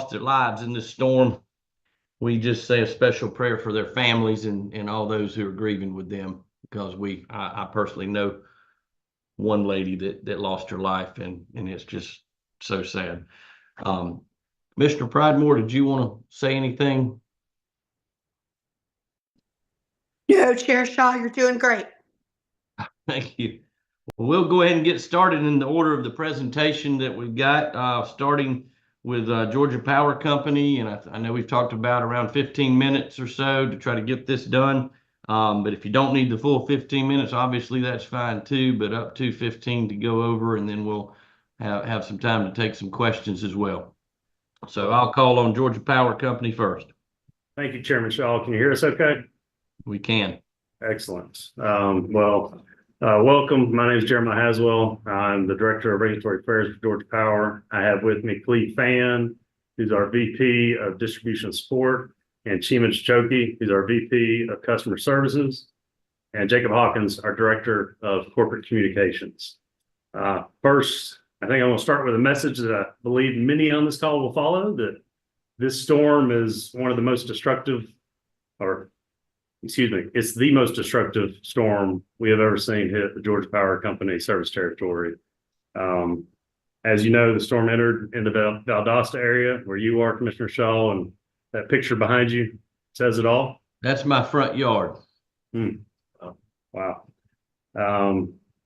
their lives in this storm. We just say a special prayer for their families and all those who are grieving with them, because I personally know one lady that lost her life, and it's just so sad. Mr. Pridemore, did you want to say anything? No, Chair Shaw, you're doing great. Thank you. Well, we'll go ahead and get started in the order of the presentation that we've got, starting with Georgia Power Company. And I know we've talked about around 15 minutes or so to try to get this done. But if you don't need the full 15 minutes, obviously that's fine too, but up to 15 to go over, and then we'll have some time to take some questions as well. So I'll call on Georgia Power Company first. Thank you, Chairman Shaw. Can you hear us okay? We can. Excellent. Welcome. My name is Jeremiah Haswell. I'm the Director of Regulatory Affairs for Georgia Power. I have with me Cleve Fan, who's our VP of Distribution Support, and Cheeman Choki, who's our VP of Customer Services, and Jacob Hawkins, our Director of Corporate Communications. First, I think I'm going to start with a message that I believe many on this call will follow, that this storm is one of the most destructive, it's the most destructive storm we have ever seen hit the Georgia Power Company service territory. As you know, the storm entered in the Valdosta area where you are, Commissioner Shaw, and that picture behind you says it all. That's my front yard. Oh, wow.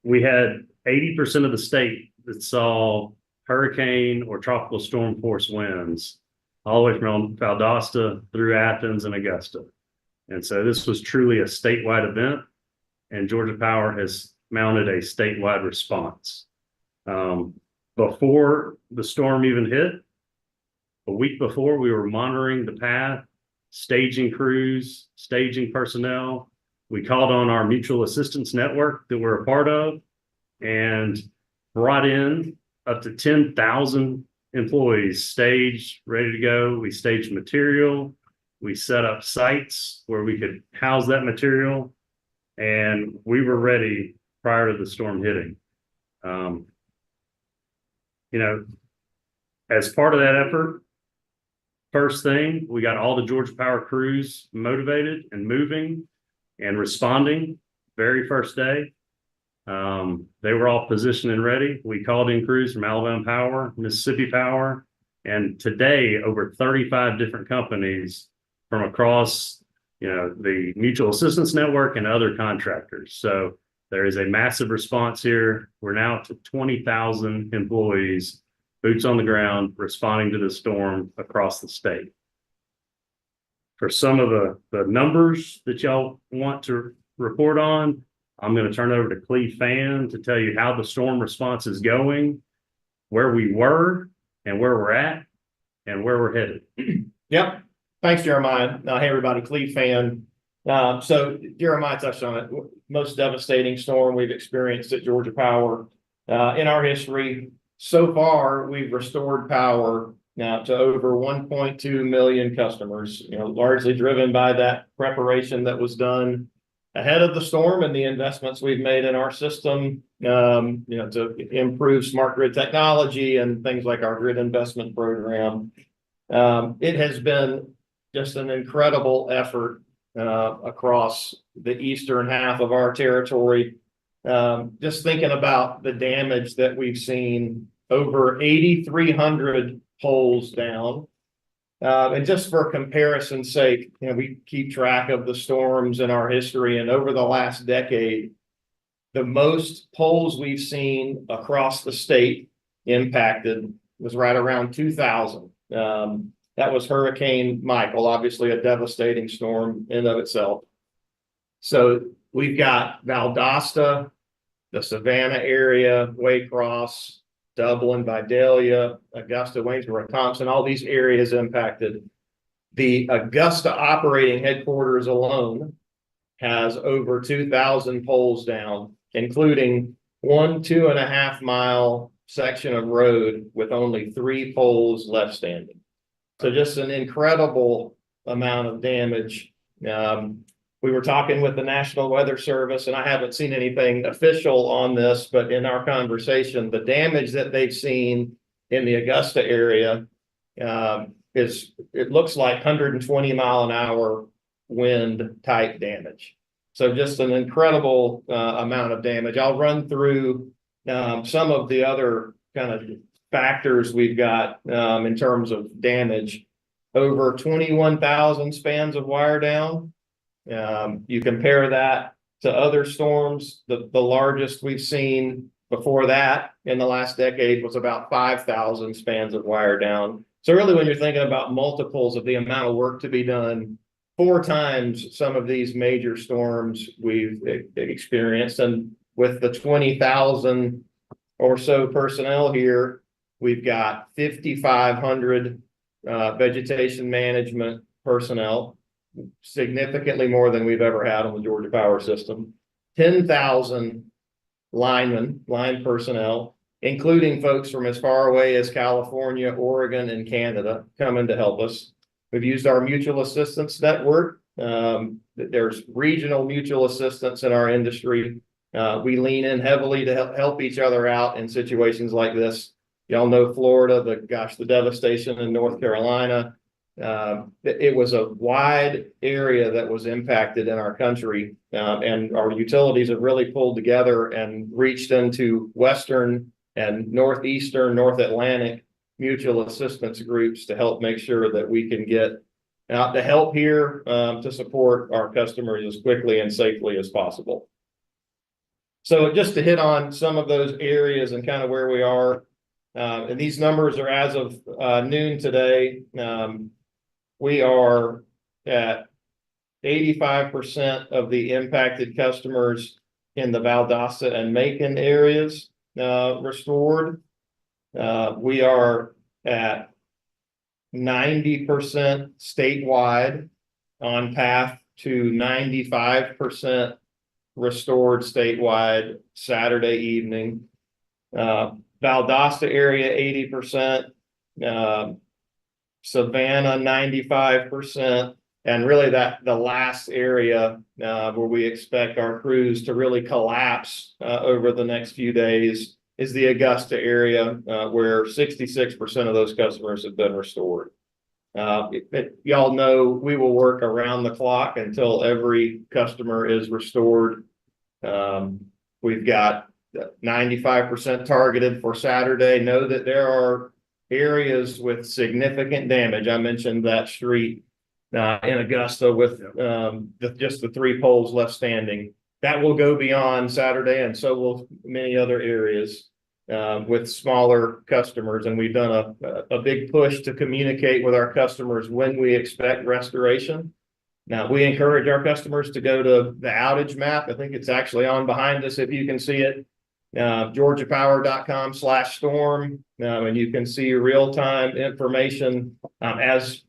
We had 80% of the state that saw hurricane or tropical storm force winds all the way from Valdosta through Athens and Augusta. And so this was truly a statewide event, and Georgia Power has mounted a statewide response. Before the storm even hit, a week before, we were monitoring the path, staging crews, staging personnel. We called on our mutual assistance network that we're a part of and brought in up to 10,000 employees staged, ready to go. We staged material. We set up sites where we could house that material, and we were ready prior to the storm hitting. As part of that effort, first thing, we got all the Georgia Power crews motivated and moving and responding very first day. They were all positioned and ready. We called in crews from Alabama Power, Mississippi Power, and today over 35 different companies from across, the mutual assistance network and other contractors. So there is a massive response here. We're now to 20,000 employees, boots on the ground, responding to the storm across the state. For some of the numbers that y'all want to report on, I'm going to turn it over to Cleve Fan to tell you how the storm response is going, where we were and where we're at and where we're headed. Yep. Thanks, Jeremiah. Hey, everybody, Cleve Fan. So Jeremiah touched on it. Most devastating storm we've experienced at Georgia Power in our history. So far, we've restored power now to over 1.2 million customers, largely driven by that preparation that was done ahead of the storm and the investments we've made in our system, to improve smart grid technology and things like our grid investment program. It has been just an incredible effort across the eastern half of our territory. Just thinking about the damage that we've seen, over 8,300 poles down. And just for comparison's sake, we keep track of the storms in our history, and over the last decade, the most poles we've seen across the state impacted was right around 2,000. That was Hurricane Michael, obviously a devastating storm in and of itself. So we've got Valdosta, the Savannah area, Waycross, Dublin, Vidalia, Augusta, Waynesboro, Thompson, all these areas impacted. The Augusta operating headquarters alone has over 2,000 poles down, including 2.5 mile section of road with only 3 poles left standing. So just an incredible amount of damage. We were talking with the National Weather Service, and I haven't seen anything official on this, but in our conversation, the damage that they've seen in the Augusta area it looks like 120 mile an hour wind type damage. So just an incredible amount of damage. I'll run through some of the other kind of factors we've got in terms of damage. Over 21,000 spans of wire down. You compare that to other storms, the largest we've seen before that in the last decade was about 5,000 spans of wire down. So really, when you're thinking about multiples of the amount of work to be done, 4 times some of these major storms we've experienced. And with the 20,000 or so personnel here, we've got 5,500 vegetation management personnel, significantly more than we've ever had on the Georgia Power system. 10,000 line personnel, including folks from as far away as California, Oregon, and Canada coming to help us. We've used our mutual assistance network. There's regional mutual assistance in our industry. We lean in heavily to help each other out in situations like this. Y'all know Florida, the devastation in North Carolina. It was a wide area that was impacted in our country, and our utilities have really pulled together and reached into Western and Northeastern, North Atlantic mutual assistance groups to help make sure that we can get out the help here to support our customers as quickly and safely as possible. So just to hit on some of those areas and kind of where we are, and these numbers are as of noon today. We are at 85% of the impacted customers in the Valdosta and Macon areas restored. We are at 90% statewide, on path to 95% restored statewide Saturday evening. Valdosta area 80%, Savannah 95%, and really the last area where we expect our crews to really collapse over the next few days is the Augusta area, where 66% of those customers have been restored. Y'all know we will work around the clock until every customer is restored. We've got 95% targeted for Saturday. Know that there are areas with significant damage. I mentioned that street in Augusta with just the 3 poles left standing. That will go beyond Saturday, and so will many other areas with smaller customers. And we've done a big push to communicate with our customers when we expect restoration. Now, we encourage our customers to go to the outage map. I think it's actually on behind us if you can see it. georgiapower.com/storm, and you can see real-time information as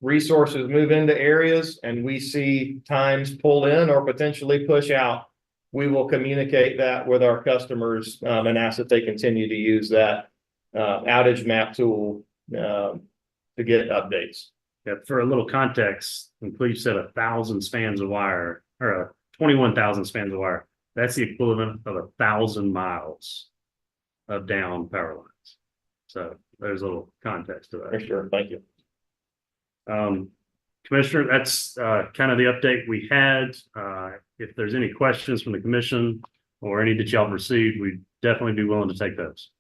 resources move into areas and we see times pull in or potentially push out. We will communicate that with our customers and ask that they continue to use that outage map tool to get updates. Yeah, for a little context, when Cleve said 1,000 spans of wire, or 21,000 spans of wire, that's the equivalent of 1,000 miles of down power lines. So there's a little context to that. For sure. Thank you. Commissioner, that's kind of the update we had. If there's any questions from the commission or any that y'all received, we'd definitely be willing to take those.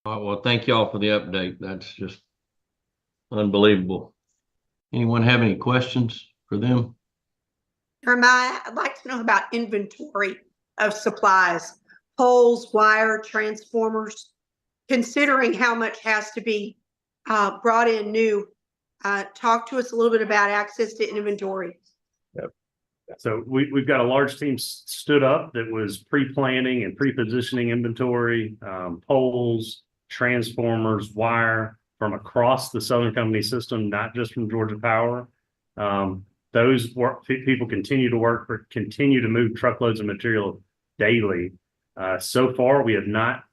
All right, well, thank y'all for the update. That's just unbelievable. Anyone have any questions for them? Jeremiah, I'd like to know about inventory of supplies, poles, wire, transformers, considering how much has to be brought in new. Talk to us a little bit about access to inventory. Yep. So we've got a large team stood up that was pre-planning and pre-positioning inventory, poles, transformers, wire from across the Southern Company system, not just from Georgia Power. Those people continue to move truckloads of material daily. So far, we have not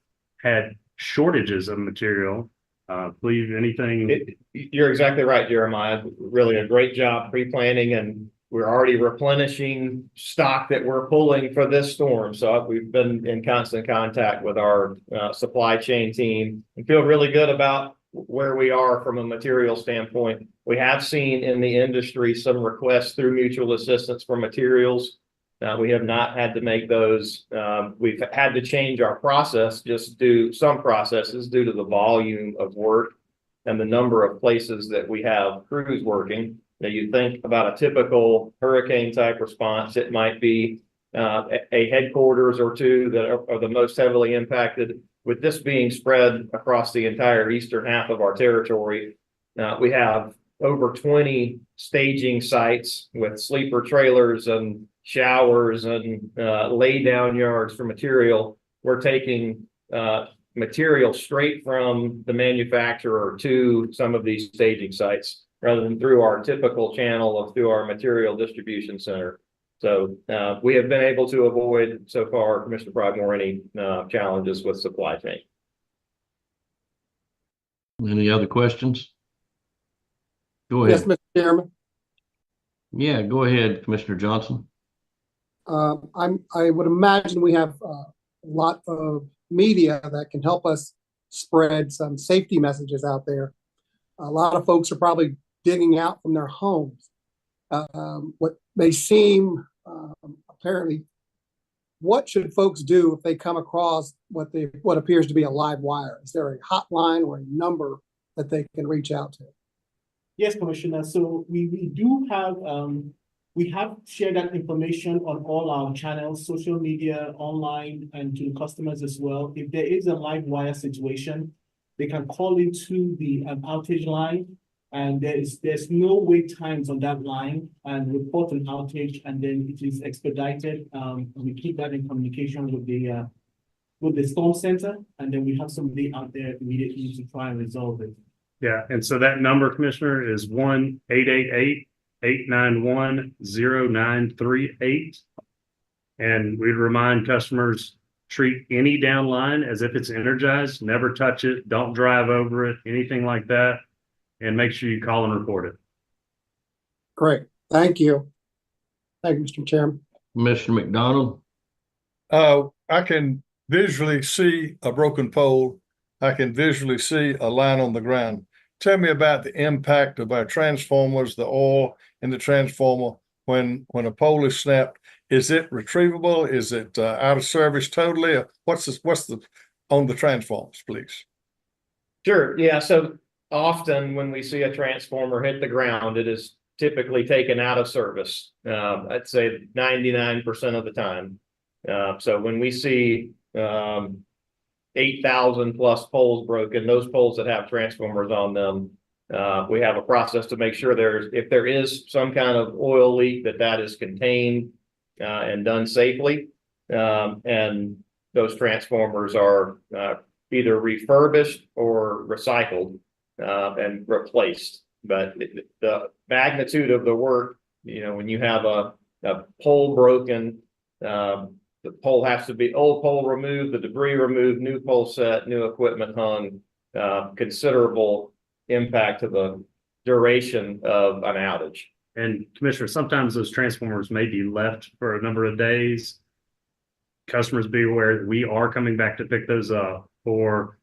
had shortages of material. Cleve, anything? You're exactly right, Jeremiah. Really a great job pre-planning, and we're already replenishing stock that we're pulling for this storm. So we've been in constant contact with our supply chain team and feel really good about where we are from a material standpoint. We have seen in the industry some requests through mutual assistance for materials. We have not had to make those. We've had to change our process, just do some processes due to the volume of work and the number of places that we have crews working. Now, you think about a typical hurricane type response, it might be a headquarters or two that are the most heavily impacted. With this being spread across the entire eastern half of our territory, we have over 20 staging sites with sleeper trailers and showers and lay down yards for material. We're taking material straight from the manufacturer to some of these staging sites rather than through our typical channel of through our material distribution center. So we have been able to avoid so far, Mr. Pridemore, any challenges with supply chain. Any other questions? Go Yes, ahead. Mr. Chairman. Yeah, go ahead, Commissioner Johnson. I would imagine we have a lot of media that can help us spread some safety messages out there. A lot of folks are probably digging out from their homes. What may seem apparently, what should folks do if they come across what appears to be a live wire? Is there a hotline or a number that they can reach out to? Yes, Commissioner. So we do have we have shared that information on all our channels, social media, online, and to customers as well. If there is a live wire situation, they can call into the outage line, and there's no wait times on that line, and report an outage, and then it is expedited. We keep that in communication with the storm center, and then we have somebody out there immediately to try and resolve it. Yeah, and so that number, Commissioner, is 1-888-891-0938. And we'd remind customers, treat any downline as if it's energized, never touch it, don't drive over it, anything like that, and make sure you call and report it. Great. Thank you. Thank you, Mr. Chairman. Commissioner McDonald. I can visually see a broken pole. I can visually see a line on the ground. Tell me about the impact of our transformers, the oil in the transformer when a pole is snapped. Is it retrievable? Is it out of service totally? What's the on the transformers, please? Sure. Yeah. So often when we see a transformer hit the ground, it is typically taken out of service. I'd say 99% of the time. So when we see 8,000 plus poles broken, those poles that have transformers on them, we have a process to make sure if there is some kind of oil leak, that is contained and done safely. And those transformers are either refurbished or recycled and replaced. But the magnitude of the work, when you have a pole broken, the pole has to be old pole removed, the debris removed, new pole set, new equipment hung, considerable impact to the duration of an outage. And Commissioner, sometimes those transformers may be left for a number of days. Customers be aware that we are coming back to pick those up for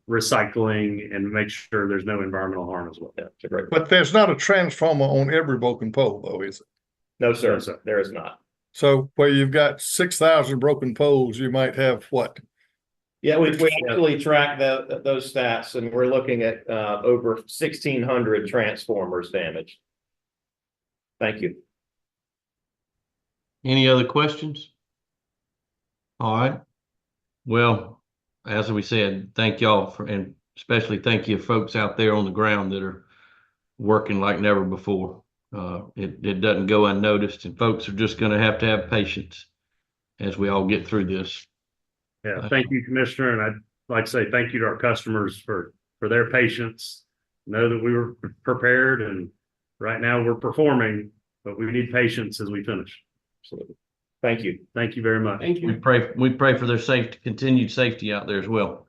recycling and make sure there's no environmental harm as well. Yeah, it's a great. But there's not a transformer on every broken pole, though, is it? No, sir. No, sir. There is not. So where you've got 6,000 broken poles, you might have what? Yeah, we actually track those stats, and we're looking at over 1,600 transformers damaged. Thank you. Any other questions? All right. Well, as we said, thank y'all and especially thank you folks out there on the ground that are working like never before. It doesn't go unnoticed, and folks are just going to have patience as we all get through this. Yeah, thank you, Commissioner. And I'd like to say thank you to our customers for their patience. Know that we were prepared, and right now we're performing, but we need patience as we finish. Absolutely. Thank you. Thank you very much. Thank you. We pray for their safety, continued safety out there as well.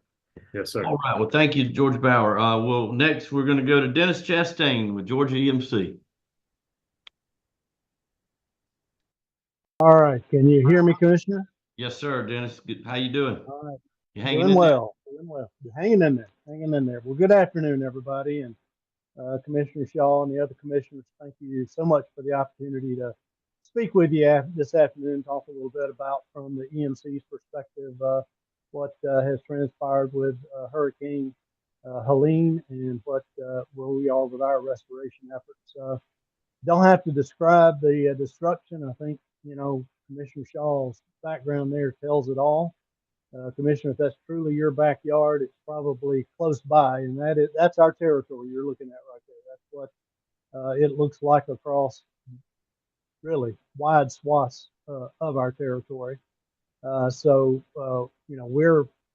Yes, sir. All right. Well, thank you, George Bauer. Next we're going to go to Dennis Chastain with Georgia EMC. All right, can you hear me, Commissioner? Yes, sir, Dennis. How you doing? All right, You hanging doing in there? well, doing well. You're hanging in there. Hanging in there. Well, good afternoon, everybody, and Commissioner Shaw and the other commissioners. Thank you so much for the opportunity to speak with you this afternoon. Talk a little bit about, from the EMC's perspective, what has transpired with Hurricane Helene and where we are with our restoration efforts. Don't have to describe the destruction. I think Commissioner Shaw's background there tells it all. Commissioner, if that's truly your backyard, it's probably close by, and that's our territory you're looking at right there. That's what it looks like across really wide swaths of our territory. We're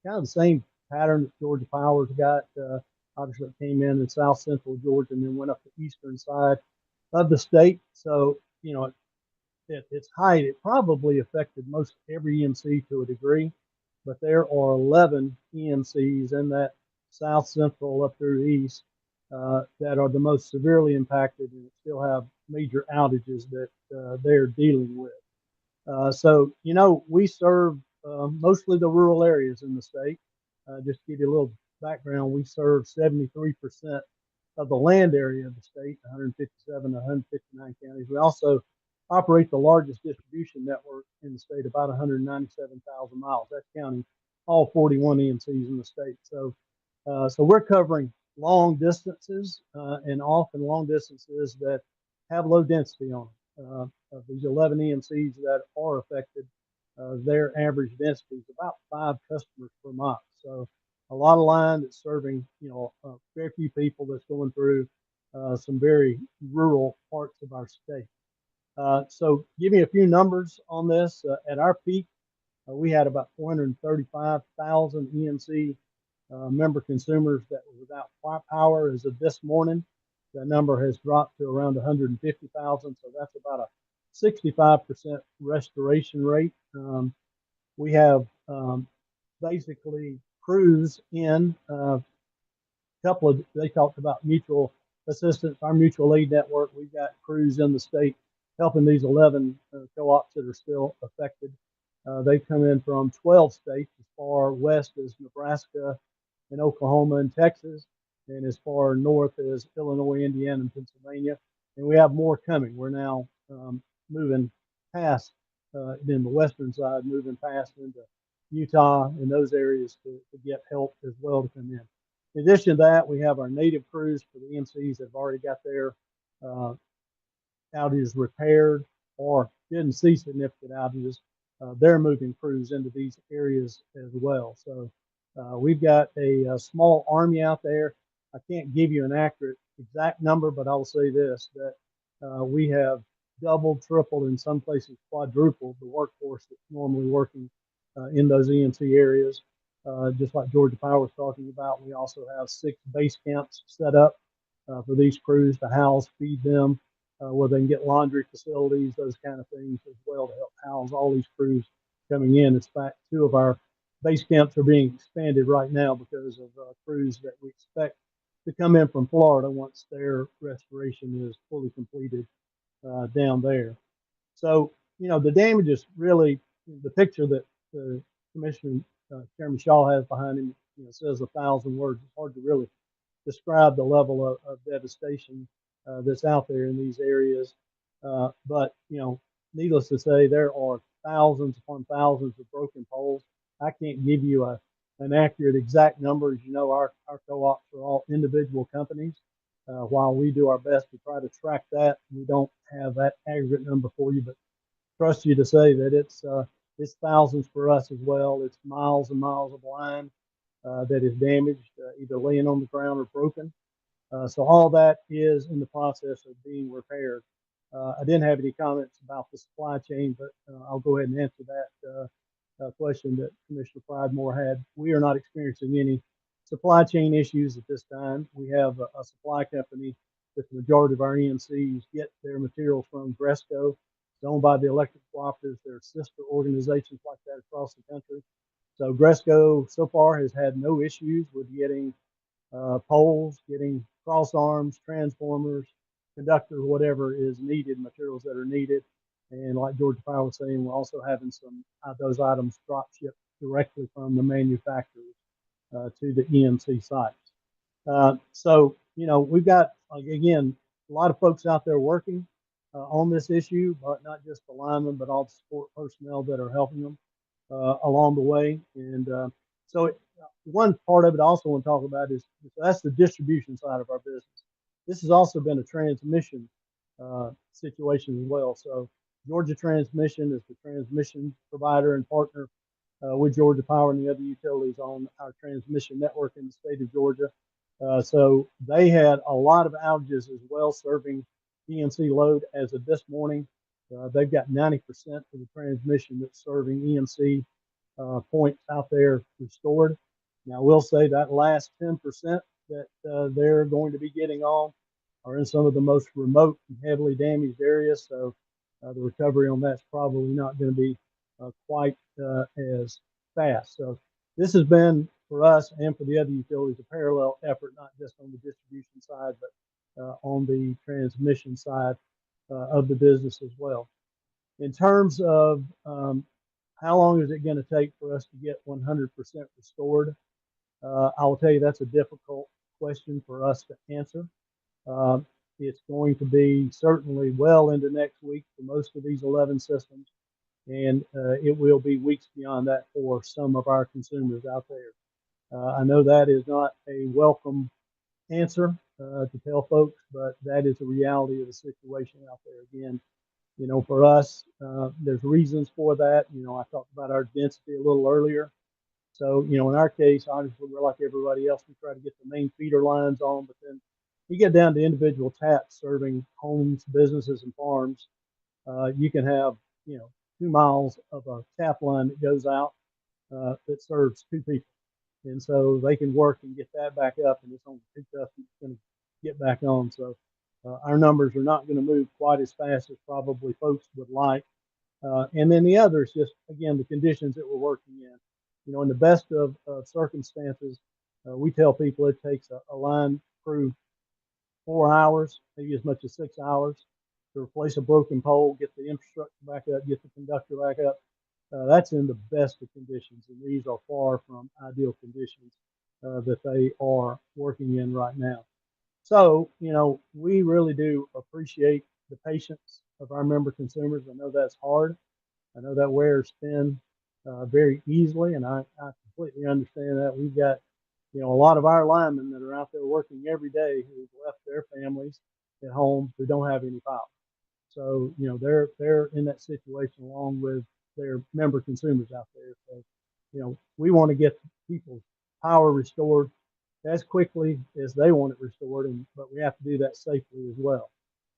kind of the same pattern that Georgia Power's got. Obviously, it came in south central Georgia and then went up the eastern side of the state. So, at its height, it probably affected most every EMC to a degree, but there are 11 EMCs in that south central up through the east that are the most severely impacted and still have major outages that they're dealing with. We serve mostly the rural areas in the state. Just to give you a little background, we serve 73% of the land area of the state, 157, 159 counties. We also operate the largest distribution network in the state, about 197,000 miles. That's counting all 41 EMCs in the state. So we're covering long distances and often long distances that have low density on them. Of these 11 EMCs that are affected, their average density is about 5 customers per mile. So a lot of line that's serving, very few people, that's going through some very rural parts of our state. So give me a few numbers on this. At our peak, we had about 435,000 EMC member consumers that were without power as of this morning. That number has dropped to around 150,000. So that's about a 65% restoration rate. We have basically crews in they talked about mutual assistance, our mutual aid network. We've got crews in the state helping these 11 co-ops that are still affected. They come in from 12 states, as far west as Nebraska and Oklahoma and Texas, and as far north as Illinois, Indiana, and Pennsylvania. And we have more coming. We're now moving past, in the western side, moving past into Utah and those areas to get help as well to come in. In addition to that, we have our native crews for the EMCs that have already got their outages repaired or didn't see significant outages. They're moving crews into these areas as well. So we've got a small army out there. I can't give you an accurate exact number, but I'll say this, that we have doubled, tripled, in some places quadrupled the workforce that's normally working in those EMC areas. Just like Georgia Power was talking about, we also have 6 base camps set up for these crews to house, feed them, where they can get laundry facilities, those kind of things as well, to help house all these crews coming in. In fact, 2 of our base camps are being expanded right now because of crews that we expect to come in from Florida once their restoration is fully completed down there. So, the damage is really the picture that the Commissioner Chairman Shaw has behind him, says 1,000 words. It's hard to really describe the level of devastation that's out there in these areas. But, needless to say, there are thousands upon thousands of broken poles. I can't give you an accurate exact number. As you know, our co-ops are all individual companies. While we do our best to try to track that, we don't have that aggregate number for you, but trust you to say that it's thousands for us as well. It's miles and miles of line that is damaged, either laying on the ground or broken. So all that is in the process of being repaired. I didn't have any comments about the supply chain, but I'll go ahead and answer that question that Commissioner Pridemore had. We are not experiencing any supply chain issues at this time. We have a supply company that the majority of our EMCs get their materials from, Gresco. It's owned by the electric cooperatives. There are sister organizations like that across the country. So Gresco so far has had no issues with getting poles, getting cross arms, transformers, conductors, whatever is needed, materials that are needed. And like Georgia Power was saying, we're also having some those items drop shipped directly from the manufacturers. to the EMC sites. So, we've got, again, a lot of folks out there working on this issue, but not just the linemen, but all the support personnel that are helping them along the way. And one part of it I also want to talk about is that's the distribution side of our business. This has also been a transmission situation as well. So Georgia Transmission is the transmission provider and partner with Georgia Power and the other utilities on our transmission network in the state of Georgia. So they had a lot of outages as well, serving EMC load as of this morning. They've got 90% of the transmission that's serving EMC points out there restored. Now, we'll say that last 10% that they're going to be getting on are in some of the most remote and heavily damaged areas. So the recovery on that's probably not going to be quite as fast. So this has been for us and for the other utilities a parallel effort, not just on the distribution side, but on the transmission side of the business as well. In terms of how long is it going to take for us to get 100% restored? I will tell you that's a difficult question for us to answer. It's going to be certainly well into next week for most of these 11 systems, and it will be weeks beyond that for some of our consumers out there. I know that is not a welcome answer to tell folks, but that is the reality of the situation out there. Again, for us, there's reasons for that. I talked about our density a little earlier. So, in our case, obviously, we're like everybody else. We try to get the main feeder lines on, but then you get down to individual taps serving homes, businesses, and farms. You can have, 2 miles of a tap line that goes out that serves 2 people. And so they can work and get that back up, and it's only picked up and it's going to get back on. So our numbers are not going to move quite as fast as probably folks would like. And then the other is just, again, the conditions that we're working in. In the best of circumstances, we tell people it takes a line crew 4 hours, maybe as much as 6 hours to replace a broken pole, get the infrastructure back up, get the conductor back up. That's in the best of conditions, and these are far from ideal conditions that they are working in right now. So, we really do appreciate the patience of our member consumers. I know that's hard. I know that wears thin very easily, and I completely understand that. We've got, a lot of our linemen that are out there working every day who've left their families at home who don't have any power. So, they're in that situation along with their member consumers out there. So, we want to get people's power restored as quickly as they want it restored, but we have to do that safely as well.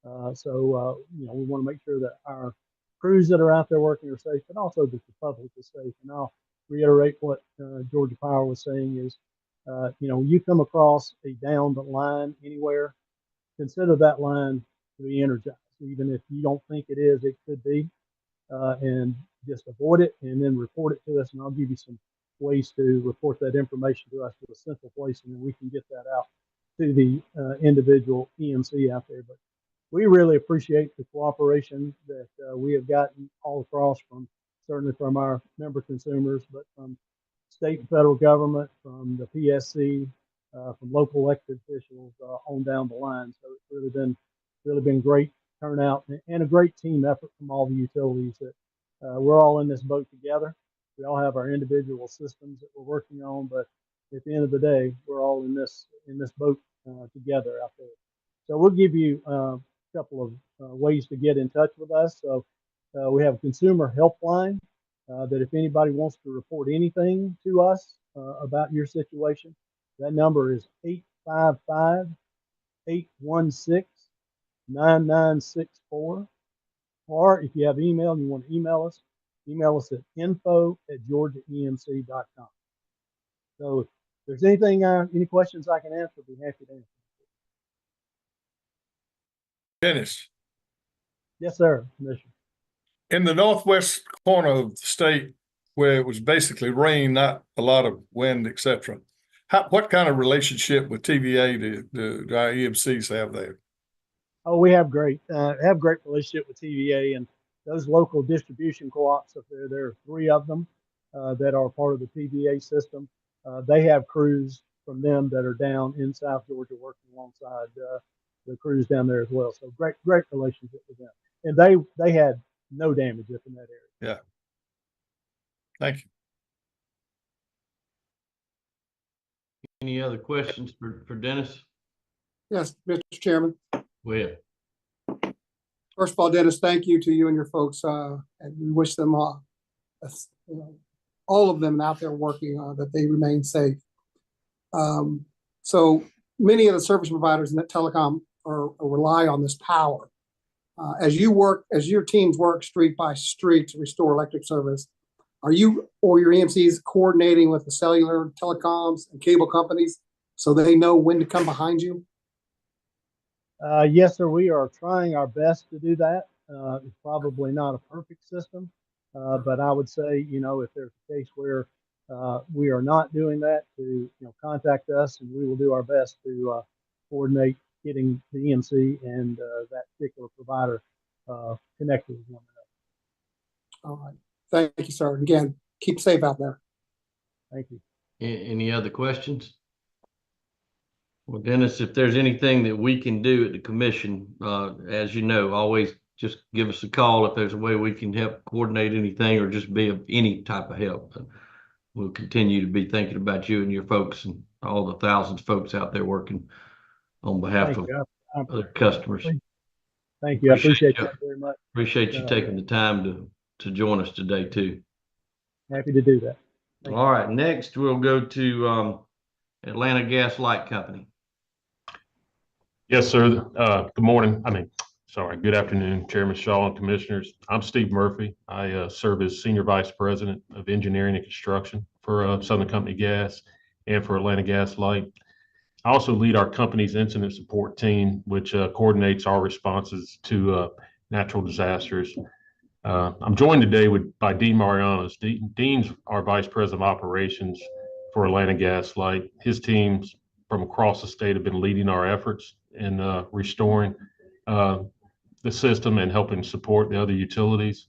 We want to make sure that our crews that are out there working are safe, but also that the public is safe. And I'll reiterate what Georgia Power was saying is, you come across a downed line anywhere, consider that line to be energized. Even if you don't think it is, it could be, and just avoid it and then report it to us. And I'll give you some ways to report that information to us with a simple place, and then we can get that out to the individual EMC out there. But we really appreciate the cooperation that we have gotten all across certainly from our member consumers, but from state and federal government, from the PSC, from local elected officials on down the line. So it's really been great turnout and a great team effort from all the utilities that we're all in this boat together. We all have our individual systems that we're working on, but at the end of the day, we're all in this boat together out there. So we'll give you a couple of ways to get in touch with us. So we have a consumer helpline that if anybody wants to report anything to us about your situation, that number is 855-816-9964. Or if you have email and you want to email us at info@georgiaemc.com. So if there's any questions I can answer, I'd be happy to answer. Dennis, Yes, sir, Commissioner. in the northwest corner of the state where it was basically rain, not a lot of wind, etc., what kind of relationship with TVA do our EMCs have there? Oh, we have great relationship with TVA and those local distribution co-ops up there. There are 3 of them that are part of the TVA system. they have crews from them that are down in South Georgia working alongside the crews down there as well. So great relationship with them. And they had no damage up in that area. Yeah. Thank you. Any other questions for Dennis? Yes, Mr. Chairman. Well, First of all, Dennis, thank you to you and your folks, and we wish them all of them out there working, that they remain safe. So many of the service providers in that telecom rely on this power. As your teams work street by street to restore electric service, are you or your EMCs coordinating with the cellular, telecoms, and cable companies so they know when to come behind you? Yes, sir. We are trying our best to do that. It's probably not a perfect system, but I would say, if there's a case where we are not doing that, to contact us, and we will do our best to coordinate getting the EMC and that particular provider connected with one another. All right. Thank you, sir. Again, keep safe out there. Thank you. any other questions? Well, Dennis, if there's anything that we can do at the commission, as you know, always just give us a call if there's a way we can help coordinate anything or just be of any type of help. But we'll continue to be thinking about you and your folks and all the thousands of folks out there working on behalf of other customers. Thank you. I appreciate that very much. Appreciate you taking the time to join us today too. Happy to do that. All right, next we'll go to Atlanta Gas Light Company. Yes, sir. Good morning. Good afternoon, Chairman Shaw and Commissioners. I'm Steve Murphy. I serve as Senior Vice President of Engineering and Construction for Southern Company Gas and for Atlanta Gas Light. I also lead our company's incident support team, which coordinates our responses to natural disasters. I'm joined today by Dean Marianos. Dean's our Vice President of Operations for Atlanta Gas Light. His teams from across the state have been leading our efforts in restoring the system and helping support the other utilities.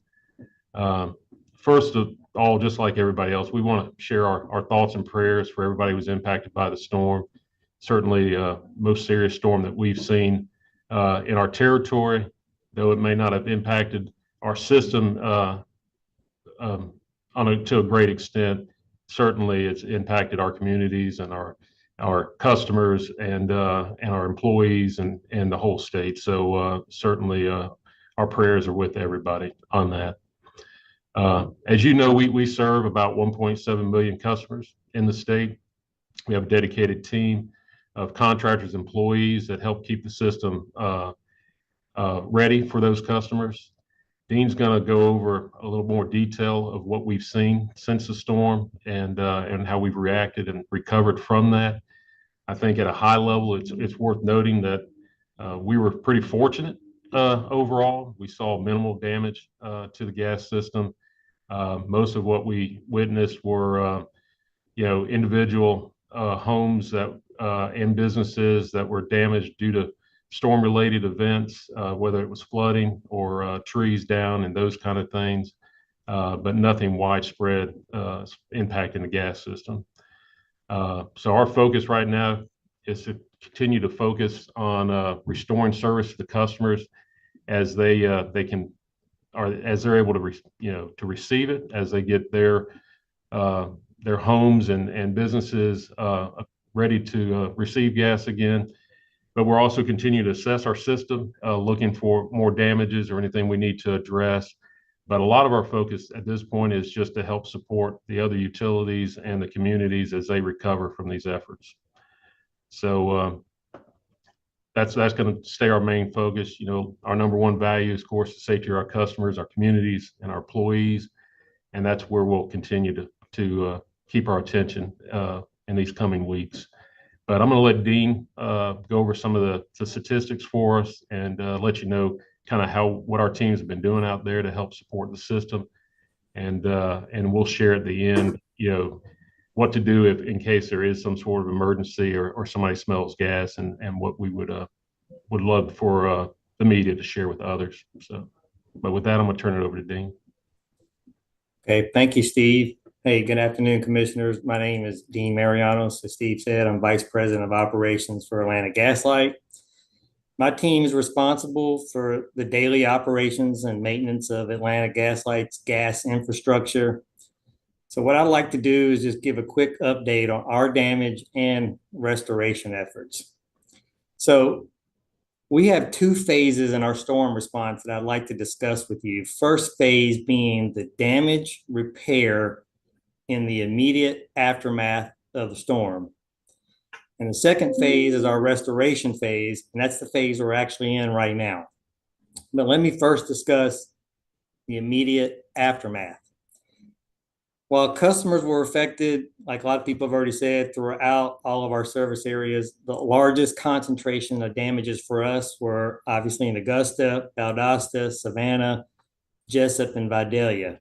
First of all, just like everybody else, we want to share our thoughts and prayers for everybody who was impacted by the storm. Certainly, most serious storm that we've seen in our territory, though it may not have impacted our system to a great extent. Certainly, it's impacted our communities and our customers and our employees and the whole state. So certainly, our prayers are with everybody on that. As you know, we serve about 1.7 million customers in the state. We have a dedicated team of contractors, employees that help keep the system ready for those customers. Dean's going to go over a little more detail of what we've seen since the storm and how we've reacted and recovered from that. I think at a high level, it's worth noting that we were pretty fortunate overall. We saw minimal damage to the gas system. Most of what we witnessed were, individual homes and businesses that were damaged due to storm-related events, whether it was flooding or trees down and those kind of things, but nothing widespread impacting the gas system. So our focus right now is to continue to focus on restoring service to the customers as they're able to receive it, as they get their homes and businesses ready to receive gas again. But we're also continuing to assess our system, looking for more damages or anything we need to address. But a lot of our focus at this point is just to help support the other utilities and the communities as they recover from these efforts. So that's going to stay our main focus. Our number one value is, of course, the safety of our customers, our communities, and our employees. And that's where we'll continue to keep our attention in these coming weeks. But I'm going to let Dean go over some of the statistics for us and let you know kind of what our teams have been doing out there to help support the system. And we'll share at the end, what to do in case there is some sort of emergency or somebody smells gas and what we would love for the media to share with others. So, but with that, I'm going to turn it over to Dean. Okay, thank you, Steve. Hey, good afternoon, Commissioners. My name is Dean Marianos. As Steve said, I'm Vice President of Operations for Atlanta Gaslight. My team is responsible for the daily operations and maintenance of Atlanta Gaslight's gas infrastructure. So what I'd like to do is just give a quick update on our damage and restoration efforts. So we have two phases in our storm response that I'd like to discuss with you. First phase being the damage repair in the immediate aftermath of the storm. And the second phase is our restoration phase, and that's the phase we're actually in right now. But let me first discuss the immediate aftermath. While customers were affected, like a lot of people have already said, throughout all of our service areas, the largest concentration of damages for us were obviously in Augusta, Valdosta, Savannah, Jessup, and Vidalia.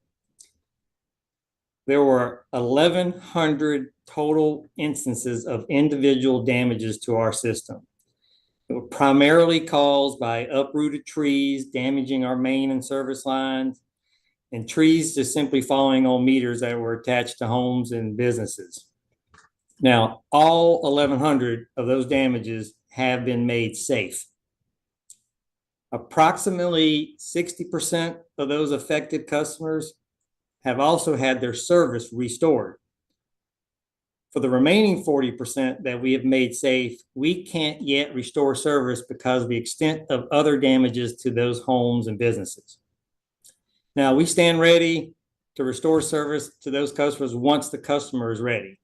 There were 1,100 total instances of individual damages to our system. It was primarily caused by uprooted trees damaging our main and service lines, and trees just simply falling on meters that were attached to homes and businesses. Now, all 1,100 of those damages have been made safe. Approximately 60% of those affected customers have also had their service restored. For the remaining 40% that we have made safe, we can't yet restore service because of the extent of other damages to those homes and businesses. Now, we stand ready to restore service to those customers once the customer is ready.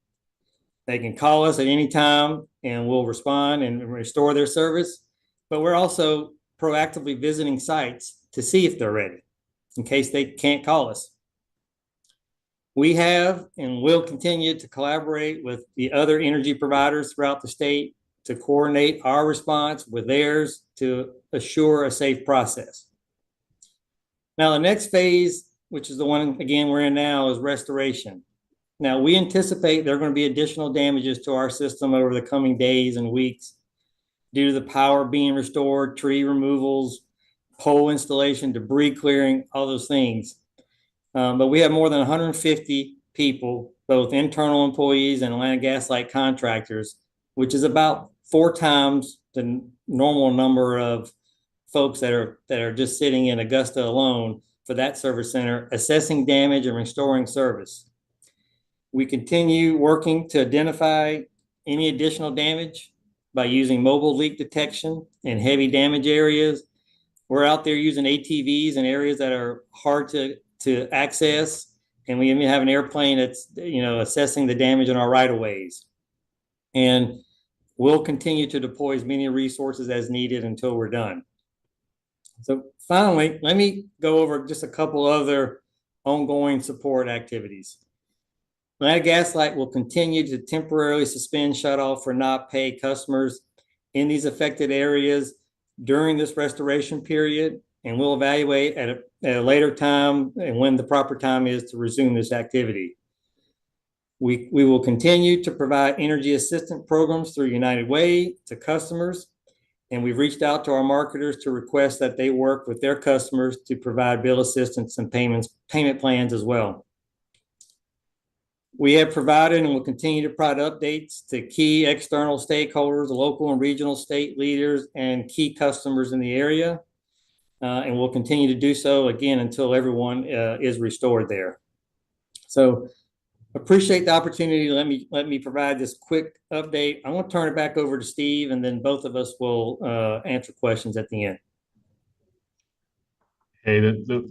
They can call us at any time and we'll respond and restore their service, but we're also proactively visiting sites to see if they're ready in case they can't call us. We have and will continue to collaborate with the other energy providers throughout the state to coordinate our response with theirs to assure a safe process. Now, the next phase, which is the one, again, we're in now, is restoration. Now, we anticipate there are going to be additional damages to our system over the coming days and weeks due to the power being restored, tree removals, pole installation, debris clearing, all those things. But we have more than 150 people, both internal employees and Atlanta Gaslight contractors, which is about 4 times the normal number of folks that are just sitting in Augusta alone for that service center, assessing damage and restoring service. We continue working to identify any additional damage by using mobile leak detection in heavy damage areas. We're out there using ATVs in areas that are hard to access, and we even have an airplane that's assessing the damage in our right-of-ways. And we'll continue to deploy as many resources as needed until we're done. So finally, let me go over just a couple other ongoing support activities. Atlanta Gaslight will continue to temporarily suspend shutoff for not pay customers in these affected areas during this restoration period, and we'll evaluate at a later time and when the proper time is to resume this activity. We will continue to provide energy assistance programs through United Way to customers, and we've reached out to our marketers to request that they work with their customers to provide bill assistance and payment plans as well. We have provided and will continue to provide updates to key external stakeholders, local and regional state leaders, and key customers in the area. And we'll continue to do so again until everyone is restored there. So appreciate the opportunity. Let me provide this quick update. I want to turn it back over to Steve, and then both of us will answer questions at the end. Hey, the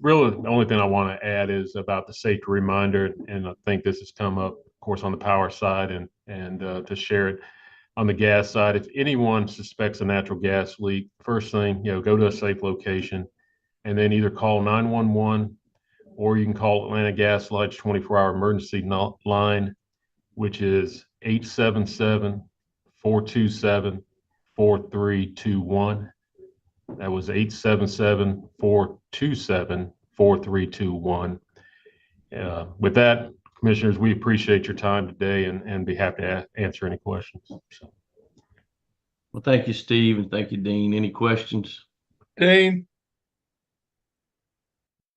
only thing I want to add is about the safety reminder, and I think this has come up, of course, on the power side, and to share it on the gas side. If anyone suspects a natural gas leak, first thing, go to a safe location, and then either call 911 or you can call Atlanta Gaslight's 24-hour emergency line, which is 877-427-4321. That was 877-427-4321. With that, Commissioners, we appreciate your time today and be happy to answer any questions. So. Well, thank you, Steve, and thank you, Dean. Any questions? Dean?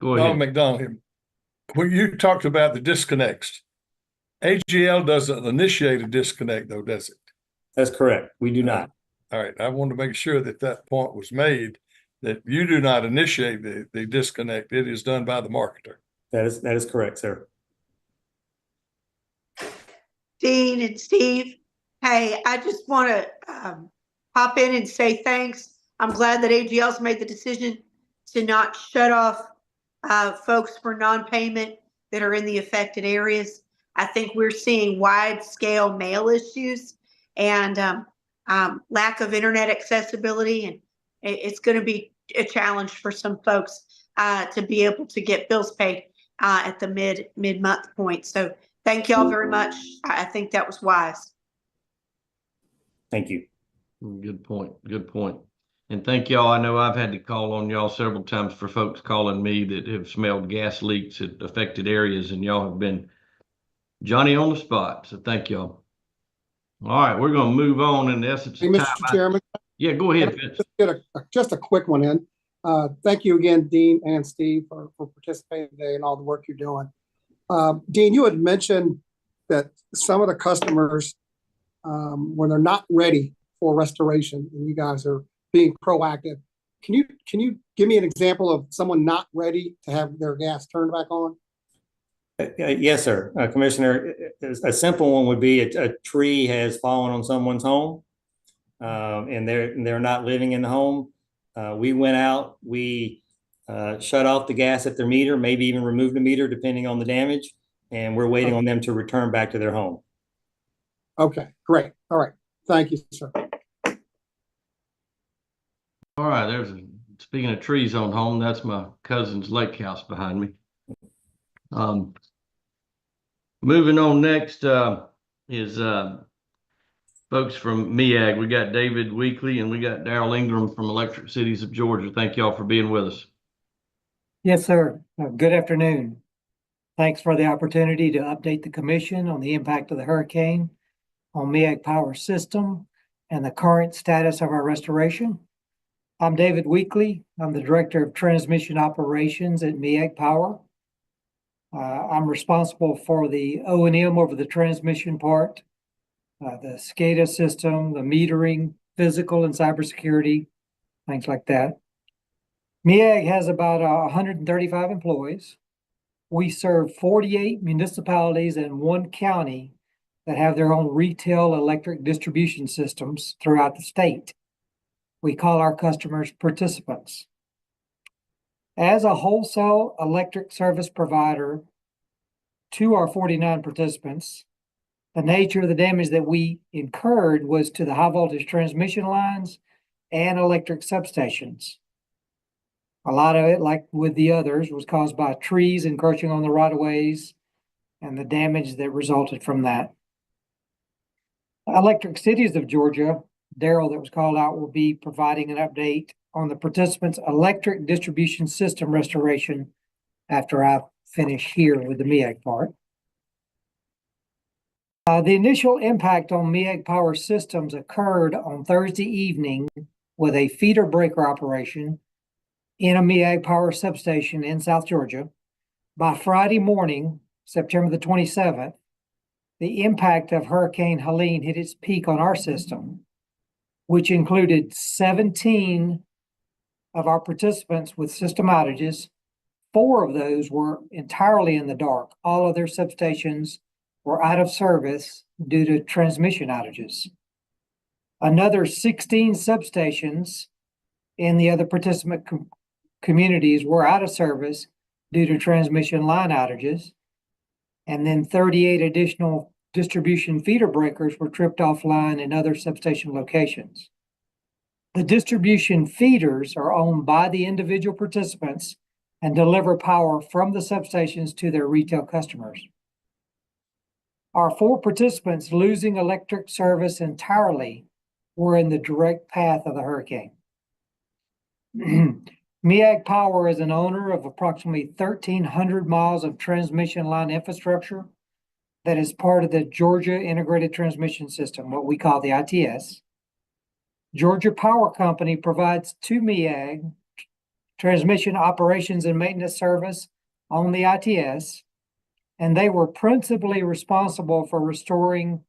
Go ahead. Don McDonald here. When you talked about the disconnects, AGL doesn't initiate a disconnect though, does it? That's correct. We do not. All right, I want to make sure that that point was made, that you do not initiate the disconnect. It is done by the marketer. That is correct, sir. Dean and Steve, hey, I just want to hop in and say thanks. I'm glad that AGL's made the decision to not shut off folks for non-payment that are in the affected areas. I think we're seeing wide-scale mail issues and lack of internet accessibility, and it's going to be a challenge for some folks to be able to get bills paid at the mid-month point. So thank y'all very much. I think that was wise. Thank you. Good point. Good point. And thank y'all. I know I've had to call on y'all several times for folks calling me that have smelled gas leaks at affected areas, and y'all have been Johnny on the spot. So thank y'all. All right, we're going to move on in the essence Hey, of time. Mr. Chairman, Yeah, go ahead, Fitz. just a quick one in. Thank you again, Dean and Steve, for participating today and all the work you're doing. Dean, you had mentioned that some of the customers, when they're not ready for restoration, and you guys are being proactive, can you give me an example of someone not ready to have their gas turned back on? Yes, sir. Commissioner, a simple one would be a tree has fallen on someone's home, and they're not living in the home. We went out, we shut off the gas at their meter, maybe even removed the meter depending on the damage, and we're waiting on them to return back to their home. Okay, great. All right. Thank you, sir. All right, speaking of trees on home, that's my cousin's lake house behind me. Moving on next is folks from MEAG. We got David Weekly and we got Darrell Ingram from Electric Cities of Georgia. Thank y'all for being with us. Yes, sir. Good afternoon. Thanks for the opportunity to update the commission on the impact of the hurricane on MEAG Power System and the current status of our restoration. I'm David Weekly. I'm the Director of Transmission Operations at MEAG Power. I'm responsible for the O&M over the transmission part, the SCADA system, the metering, physical and cybersecurity, things like that. MEAG has about 135 employees. We serve 48 municipalities and 1 county that have their own retail electric distribution systems throughout the state. We call our customers participants. As a wholesale electric service provider to our 49 participants, the nature of the damage that we incurred was to the high voltage transmission lines and electric substations. A lot of it, like with the others, was caused by trees encroaching on the right of ways and the damage that resulted from that. Electric Cities of Georgia, Darrell that was called out, will be providing an update on the participants' electric distribution system restoration after I finish here with the MEAG part. The initial impact on MEAG Power Systems occurred on Thursday evening with a feeder breaker operation in a MEAG Power substation in South Georgia. By Friday morning, September the 27th, the impact of Hurricane Helene hit its peak on our system, which included 17 of our participants with system outages. 4 of those were entirely in the dark. All of their substations were out of service due to transmission outages. Another 16 substations in the other participant communities were out of service due to transmission line outages. And then 38 additional distribution feeder breakers were tripped offline in other substation locations. The distribution feeders are owned by the individual participants and deliver power from the substations to their retail customers. Our 4 participants losing electric service entirely were in the direct path of the hurricane. MEAG Power is an owner of approximately 1,300 miles of transmission line infrastructure that is part of the Georgia Integrated Transmission System, what we call the ITS. Georgia Power Company provides to MEAG transmission operations and maintenance service on the ITS. and they were principally responsible for restoring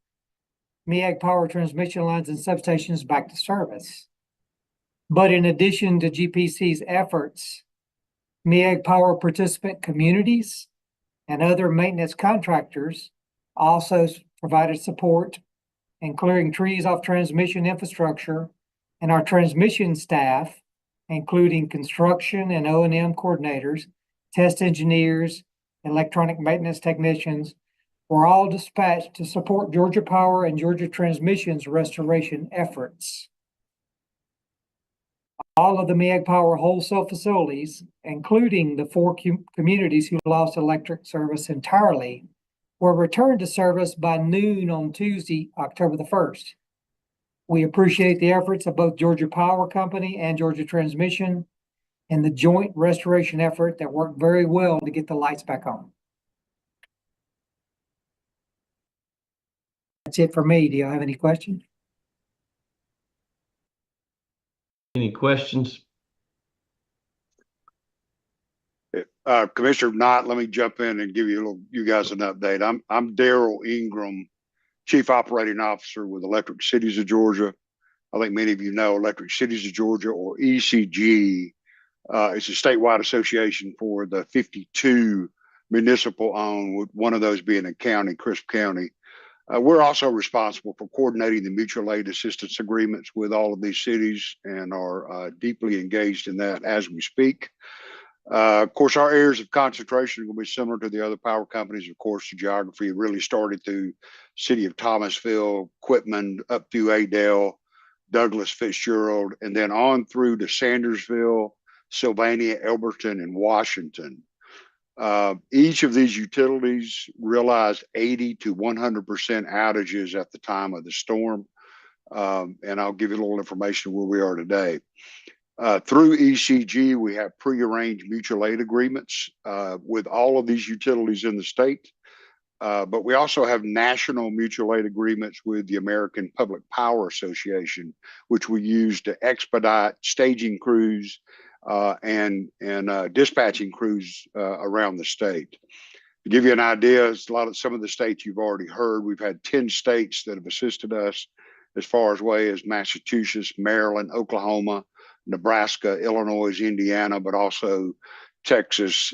MEAG power transmission lines and substations back to service. But in addition to GPC's efforts, MEAG power participant communities and other maintenance contractors also provided support in clearing trees off transmission infrastructure, and our transmission staff, including construction and O&M coordinators, test engineers, electronic maintenance technicians, were all dispatched to support Georgia Power and Georgia Transmission's restoration efforts. All of the MEAG Power wholesale facilities, including the four communities who lost electric service entirely, were returned to service by noon on Tuesday, October the 1st. We appreciate the efforts of both Georgia Power Company and Georgia Transmission in the joint restoration effort that worked very well to get the lights back on. That's it for me. Do you have any questions? Any questions? Commissioner Knott, let me jump in and give you guys an update. I'm Daryl Ingram, Chief Operating Officer with Electric Cities of Georgia. I think many of you know Electric Cities of Georgia, or ECG. It's a statewide association for the 52 municipal owned, with one of those being a county, Crisp County. We're also responsible for coordinating the mutual aid assistance agreements with all of these cities and are deeply engaged in that as we speak. Of course, our areas of concentration will be similar to the other power companies. Of course, the geography really started through city of Thomasville, Quitman, up through Adel, Douglas, Fitzgerald, and then on through to Sandersville, Sylvania, Elberton, and Washington. Each of these utilities realized 80 to 100% outages at the time of the storm. And I'll give you a little information where we are today. Through ECG, we have prearranged mutual aid agreements with all of these utilities in the state. But we also have national mutual aid agreements with the American Public Power Association, which we use to expedite staging crews and dispatching crews around the state. To give you an idea, some of the states you've already heard. We've had 10 states that have assisted us, as far away as Massachusetts, Maryland, Oklahoma, Nebraska, Illinois, Indiana, but also Texas,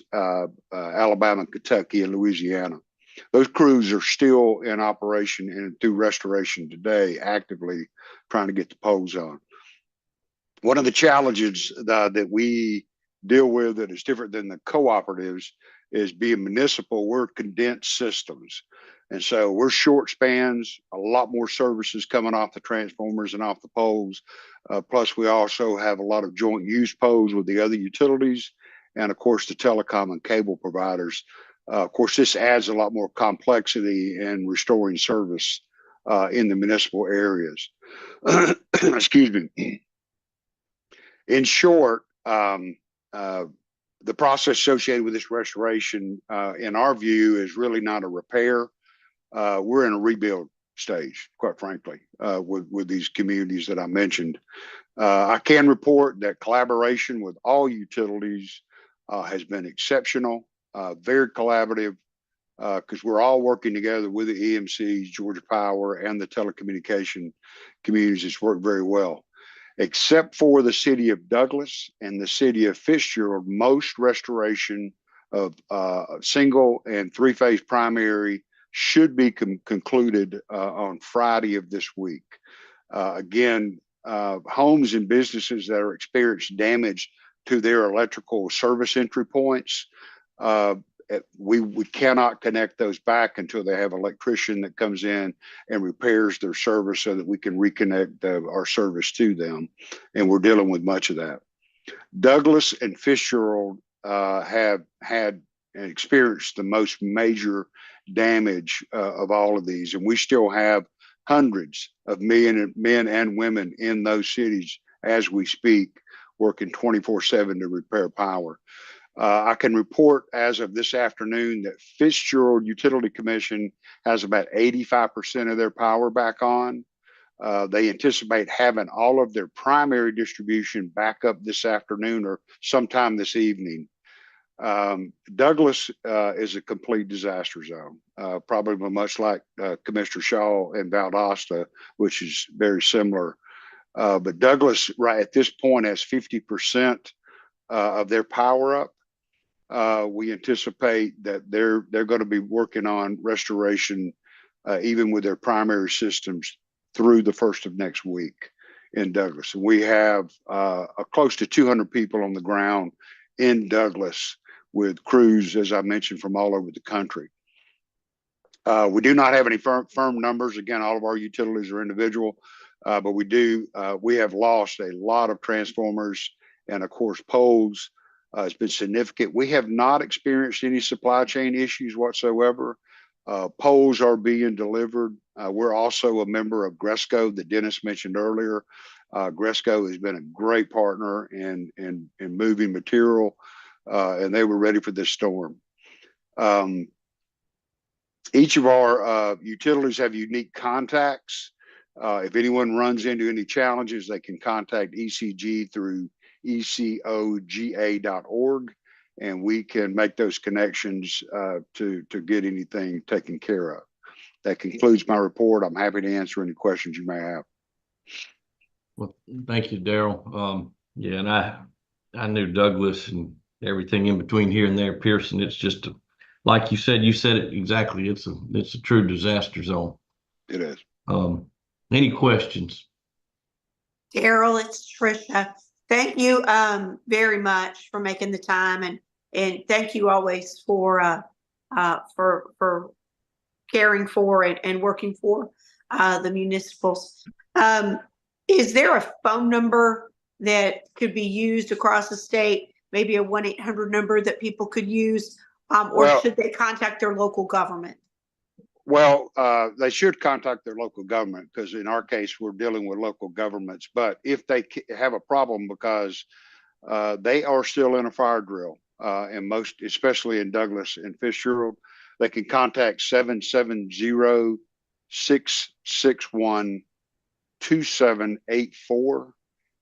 Alabama, Kentucky, and Louisiana. Those crews are still in operation and through restoration today, actively trying to get the poles on. One of the challenges that we deal with that is different than the cooperatives is being municipal. We're condensed systems. And so we're short spans, a lot more services coming off the transformers and off the poles. Plus, we also have a lot of joint use poles with the other utilities and, of course, the telecom and cable providers. Of course, this adds a lot more complexity in restoring service in the municipal areas. Excuse me. In short, the process associated with this restoration, in our view, is really not a repair. We're in a rebuild stage, quite frankly, with these communities that I mentioned. I can report that collaboration with all utilities has been exceptional, very collaborative, because we're all working together with the EMCs, Georgia Power, and the telecommunication communities. It's worked very well. Except for the city of Douglas and the city of Fitzgerald, most restoration of single and three-phase primary should be concluded on Friday of this week. Again, homes and businesses that are experiencing damage to their electrical service entry points, we cannot connect those back until they have an electrician that comes in and repairs their service so that we can reconnect our service to them. And we're dealing with much of that. Douglas and Fitzgerald have had and experienced the most major damage of all of these. And we still have hundreds of men and women in those cities as we speak, working 24/7 to repair power. I can report as of this afternoon that Fitzgerald Utility Commission has about 85% of their power back on. They anticipate having all of their primary distribution back up this afternoon or sometime this evening. Douglas is a complete disaster zone, probably much like Commissioner Shaw and Valdosta, which is very similar. But Douglas, right at this point, has 50% of their power up. We anticipate that they're going to be working on restoration, even with their primary systems, through the first of next week in Douglas. We have close to 200 people on the ground in Douglas, with crews, as I mentioned, from all over the country. We do not have any firm numbers. Again, all of our utilities are individual, but we have lost a lot of transformers and, of course, poles. It's been significant. We have not experienced any supply chain issues whatsoever. Poles are being delivered. We're also a member of Gresco that Dennis mentioned earlier. Gresco has been a great partner in moving material, and they were ready for this storm. Each of our utilities have unique contacts. If anyone runs into any challenges, they can contact ECG through ecoga.org, and we can make those connections to get anything taken care of. That concludes my report. I'm happy to answer any questions you may have. Well, thank you, Daryl. Yeah, and I knew Douglas and everything in between here and there, Pearson. It's just like you said it exactly. It's a true disaster zone. It is. Any questions? Daryl, it's Tricia. Thank you very much for making the time, and thank you always for caring for and working for the municipals. Is there a phone number that could be used across the state? Maybe a 1-800 number that people could use, or should they contact their local government? Well, they should contact their local government, because in our case, we're dealing with local governments. But if they have a problem, because they are still in a fire drill, and especially in Douglas and Fitzgerald, they can contact 770-661-2784.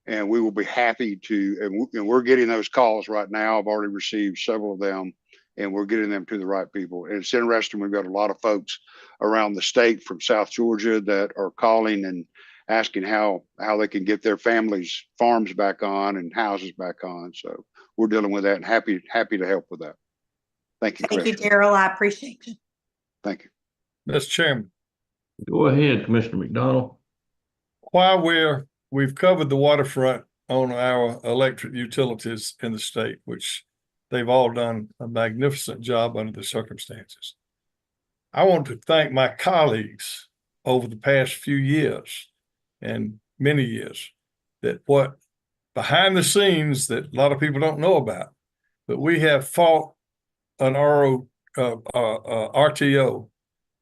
And we will be happy to, and we're getting those calls right now. I've already received several of them, and we're getting them to the right people. And it's interesting. We've got a lot of folks around the state from South Georgia that are calling and asking how they can get their families' farms back on and houses back on. So we're dealing with that, and happy to help with that. Thank you. Thank you, Daryl. I appreciate you. Thank you. Mr. Chairman. Go ahead, Commissioner McDonald. While we've covered the waterfront on our electric utilities in the state, which they've all done a magnificent job under the circumstances, I want to thank my colleagues over the past few years and many years, that what behind the scenes that a lot of people don't know about, but we have fought an RTO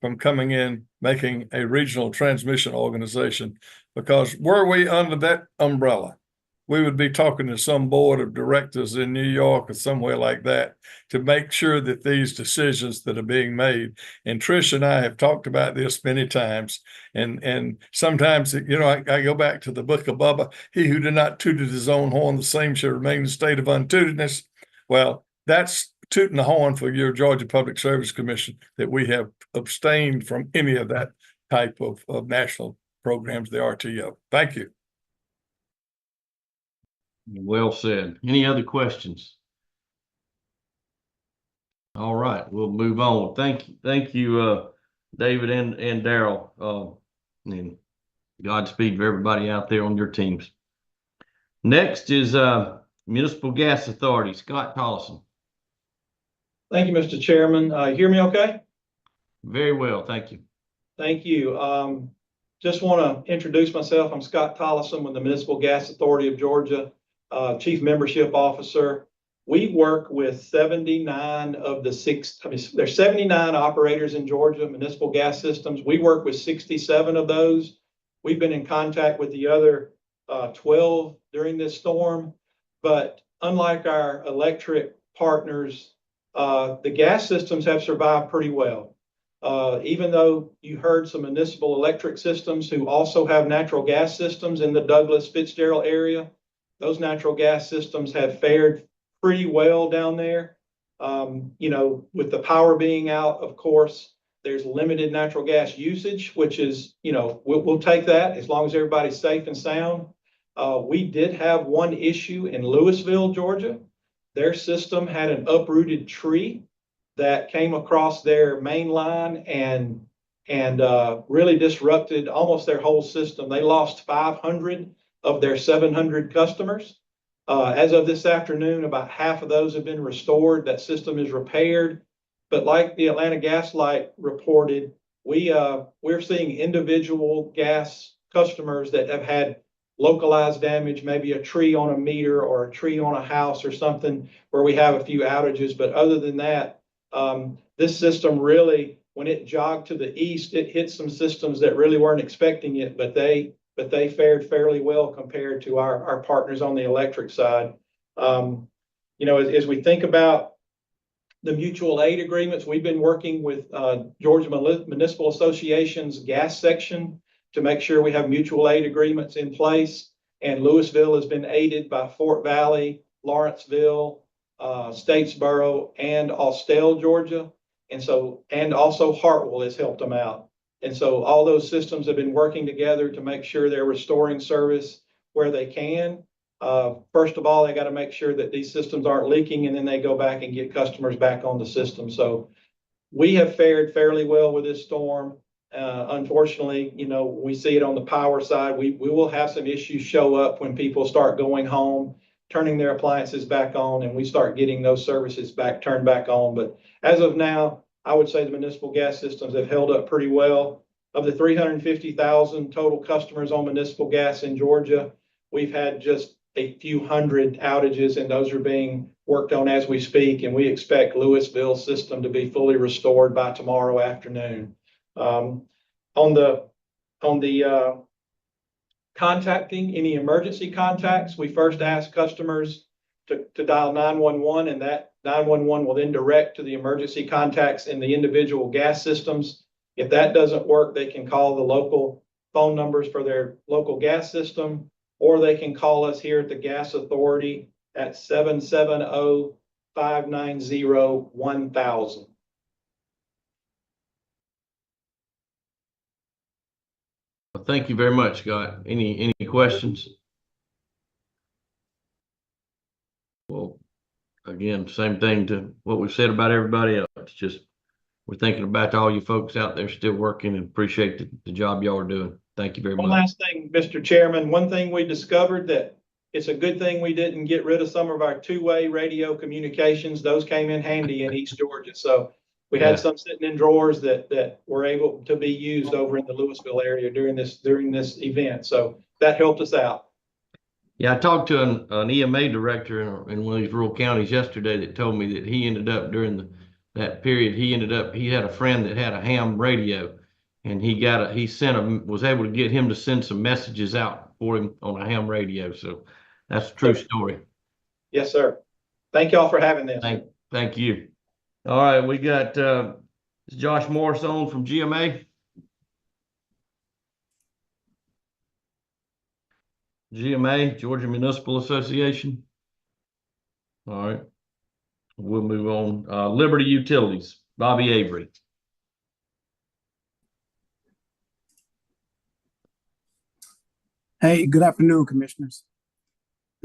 from coming in, making a regional transmission organization, because were we under that umbrella, we would be talking to some board of directors in New York or somewhere like that to make sure that these decisions that are being made. And Trish and I have talked about this many times. And sometimes, I go back to the book of Bubba, he who did not toot at his own horn, the same shall remain in the state of untootedness. Well, that's tooting the horn for your Georgia Public Service Commission, that we have abstained from any of that type of national programs, the RTO. Thank you. Well said. Any other questions? All right, we'll move on. Thank you, David and Daryl. And Godspeed for everybody out there on your teams. Next is Municipal Gas Authority, Scott Tollison. Thank you, Mr. Chairman. Hear me okay? Very well, thank you. Thank you. Just want to introduce myself. I'm Scott Tollison with the Municipal Gas Authority of Georgia, Chief Membership Officer. We work with 79 of the there's 79 operators in Georgia, municipal gas systems. We work with 67 of those. We've been in contact with the other 12 during this storm, but unlike our electric partners, the gas systems have survived pretty well. Even though you heard some municipal electric systems who also have natural gas systems in the Douglas Fitzgerald area, those natural gas systems have fared pretty well down there. You know, with the power being out, of course, there's limited natural gas usage, which is, you know, we'll take that as long as everybody's safe and sound. We did have one issue in Louisville, Georgia. Their system had an uprooted tree that came across their main line and really disrupted almost their whole system. They lost 500 of their 700 customers. As of this afternoon, about half of those have been restored. That system is repaired. But like the Atlanta Gas Light reported, we're seeing individual gas customers that have had localized damage, maybe a tree on a meter or a tree on a house or something where we have a few outages. But other than that, this system really, when it jogged to the east, it hit some systems that really weren't expecting it, but they fared fairly well compared to our partners on the electric side. You know, as we think about the mutual aid agreements, we've been working with Georgia Municipal Association's gas section to make sure we have mutual aid agreements in place. And Louisville has been aided by Fort Valley, Lawrenceville, Statesboro, and Austell, Georgia. And also Hartwell has helped them out. And so all those systems have been working together to make sure they're restoring service where they can. First of all, they got to make sure that these systems aren't leaking, and then they go back and get customers back on the system. So we have fared fairly well with this storm. Unfortunately, you know, we see it on the power side. We will have some issues show up when people start going home, turning their appliances back on, and we start getting those services turned back on. But as of now, I would say the municipal gas systems have held up pretty well. Of the 350,000 total customers on municipal gas in Georgia, we've had just a few hundred outages, and those are being worked on as we speak. And we expect Louisville's system to be fully restored by tomorrow afternoon. On the contacting any emergency contacts, we first ask customers to dial 911, and that 911 will then direct to the emergency contacts in the individual gas systems. If that doesn't work, they can call the local phone numbers for their local gas system, or they can call us here at the Gas Authority at 770-590-1000. Thank you very much, Scott. Any questions? Well, again, same thing to what we've said about everybody else. Just we're thinking about all you folks out there still working, and appreciate the job y'all are doing. Thank you very much. One last thing, Mr. Chairman. One thing we discovered that it's a good thing we didn't get rid of some of our two-way radio communications. Those came in handy in East Georgia. So we had some sitting in drawers that were able to be used over in the Louisville area during this event. So that helped us out. Yeah, I talked to an EMA director in one of these rural counties yesterday that told me that he ended up during that period, he had a friend that had a ham radio, and was able to get him to send some messages out for him on a ham radio. So that's a true story. Yes, sir. Thank y'all for having this. Thank you. All right, we got Josh Morris on from GMA. GMA, Georgia Municipal Association. All right, we'll move on. Liberty Utilities, Bobby Avery. Hey, good afternoon, commissioners.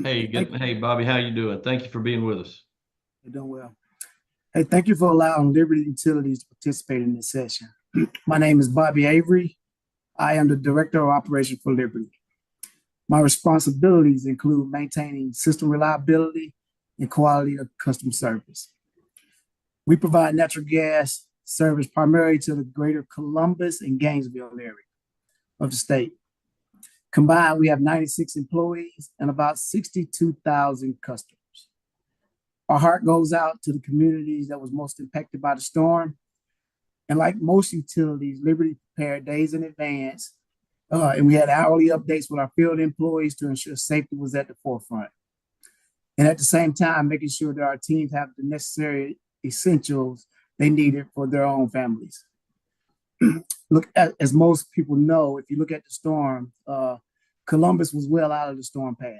Hey, Bobby, how you doing? Thank you for being with us. You're doing well. Hey, thank you for allowing Liberty Utilities to participate in this session. My name is Bobby Avery. I am the Director of Operations for Liberty. My responsibilities include maintaining system reliability and quality of customer service. We provide natural gas service primarily to the greater Columbus and Gainesville area of the state. Combined, we have 96 employees and about 62,000 customers. Our heart goes out to the communities that was most impacted by the storm. And like most utilities, Liberty prepared days in advance, and we had hourly updates with our field employees to ensure safety was at the forefront. And at the same time, making sure that our teams have the necessary essentials they needed for their own families. Look, as most people know, if you look at the storm, Columbus was well out of the storm path.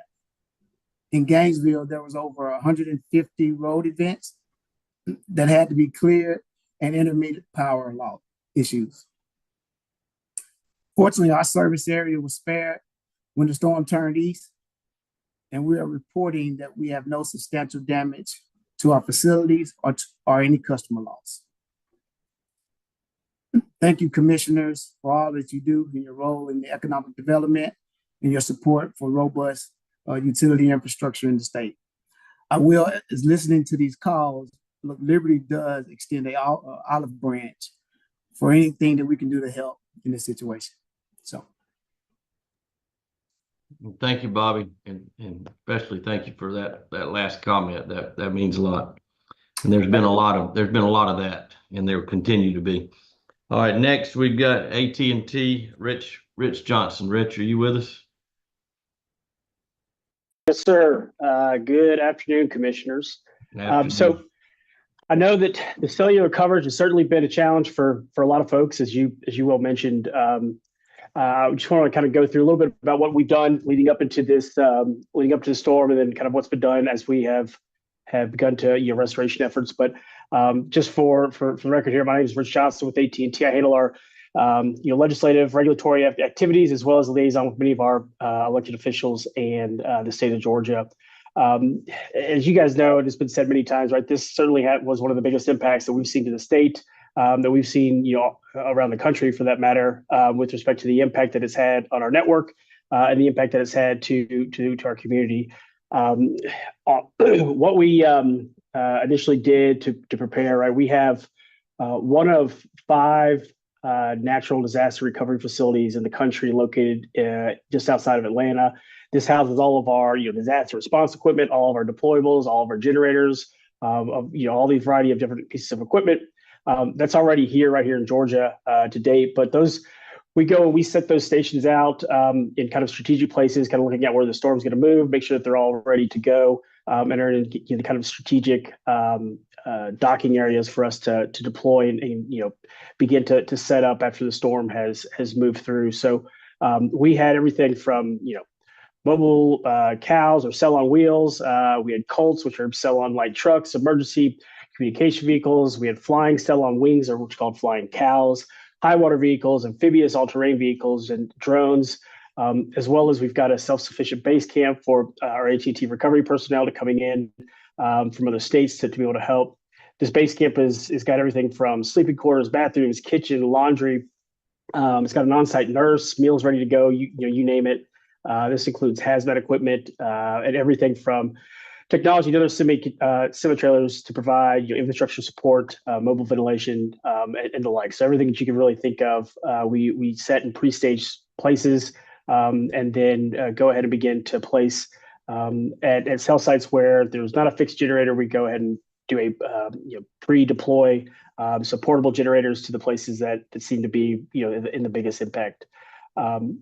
In Gainesville, there was over 150 road events, that had to be cleared and intermittent power law issues. Fortunately, our service area was spared when the storm turned east, and we are reporting that we have no substantial damage to our facilities or any customer loss. Thank you, commissioners, for all that you do in your role in the economic development and your support for robust utility infrastructure in the state. I will, as listening to these calls, look, Liberty does extend an olive branch for anything that we can do to help in this situation. So. Thank you, Bobby, and especially thank you for that last comment. That means a lot. And there's been a lot of that, and there will continue to be. All right, next we've got AT&T, Rich Johnson. Rich, are you with us? Yes, sir. Good afternoon, commissioners. So I know that the cellular coverage has certainly been a challenge for a lot of folks, as you well mentioned. I just want to kind of go through a little bit about what we've done leading up into this, leading up to the storm, and then kind of what's been done as we have begun to restoration efforts. But just for the record here, my name is Rich Johnson with AT&T. I handle our legislative, regulatory activities, as well as liaison with many of our elected officials and the state of Georgia. As you guys know, it has been said many times, right? This certainly was one of the biggest impacts that we've seen to the state, that we've seen, around the country, for that matter, with respect to the impact that it's had on our network and the impact that it's had to our community. What we initially did to prepare, right? We have one of 5 natural disaster recovery facilities in the country located just outside of Atlanta. This houses all of our disaster response equipment, all of our deployables, all of our generators, all these variety of different pieces of equipment. That's already right here in Georgia to date. But we go and we set those stations out in kind of strategic places, kind of looking at where the storm's going to move, make sure that they're all ready to go, and are in kind of strategic docking areas for us to deploy and begin to set up after the storm has moved through. So we had everything from mobile cows or cell on wheels. We had Colts, which are cell on light trucks, emergency communication vehicles. We had flying cell on wings, or what's called flying cows, high water vehicles, amphibious all-terrain vehicles, and drones, as well as we've got a self-sufficient base camp for our AT&T recovery personnel to coming in from other states to be able to help. This base camp is got everything from sleeping quarters, bathrooms, kitchen, laundry. It's got an on-site nurse, meals ready to go, you name it. This includes hazmat equipment and everything from technology and other semi-trailers to provide infrastructure support, mobile ventilation, and the like. So everything that you can really think of, we set in pre-staged places, and then go ahead and begin to place at cell sites where there's not a fixed generator. We go ahead and do a pre-deploy portable generators to the places that seem to be in the biggest impact.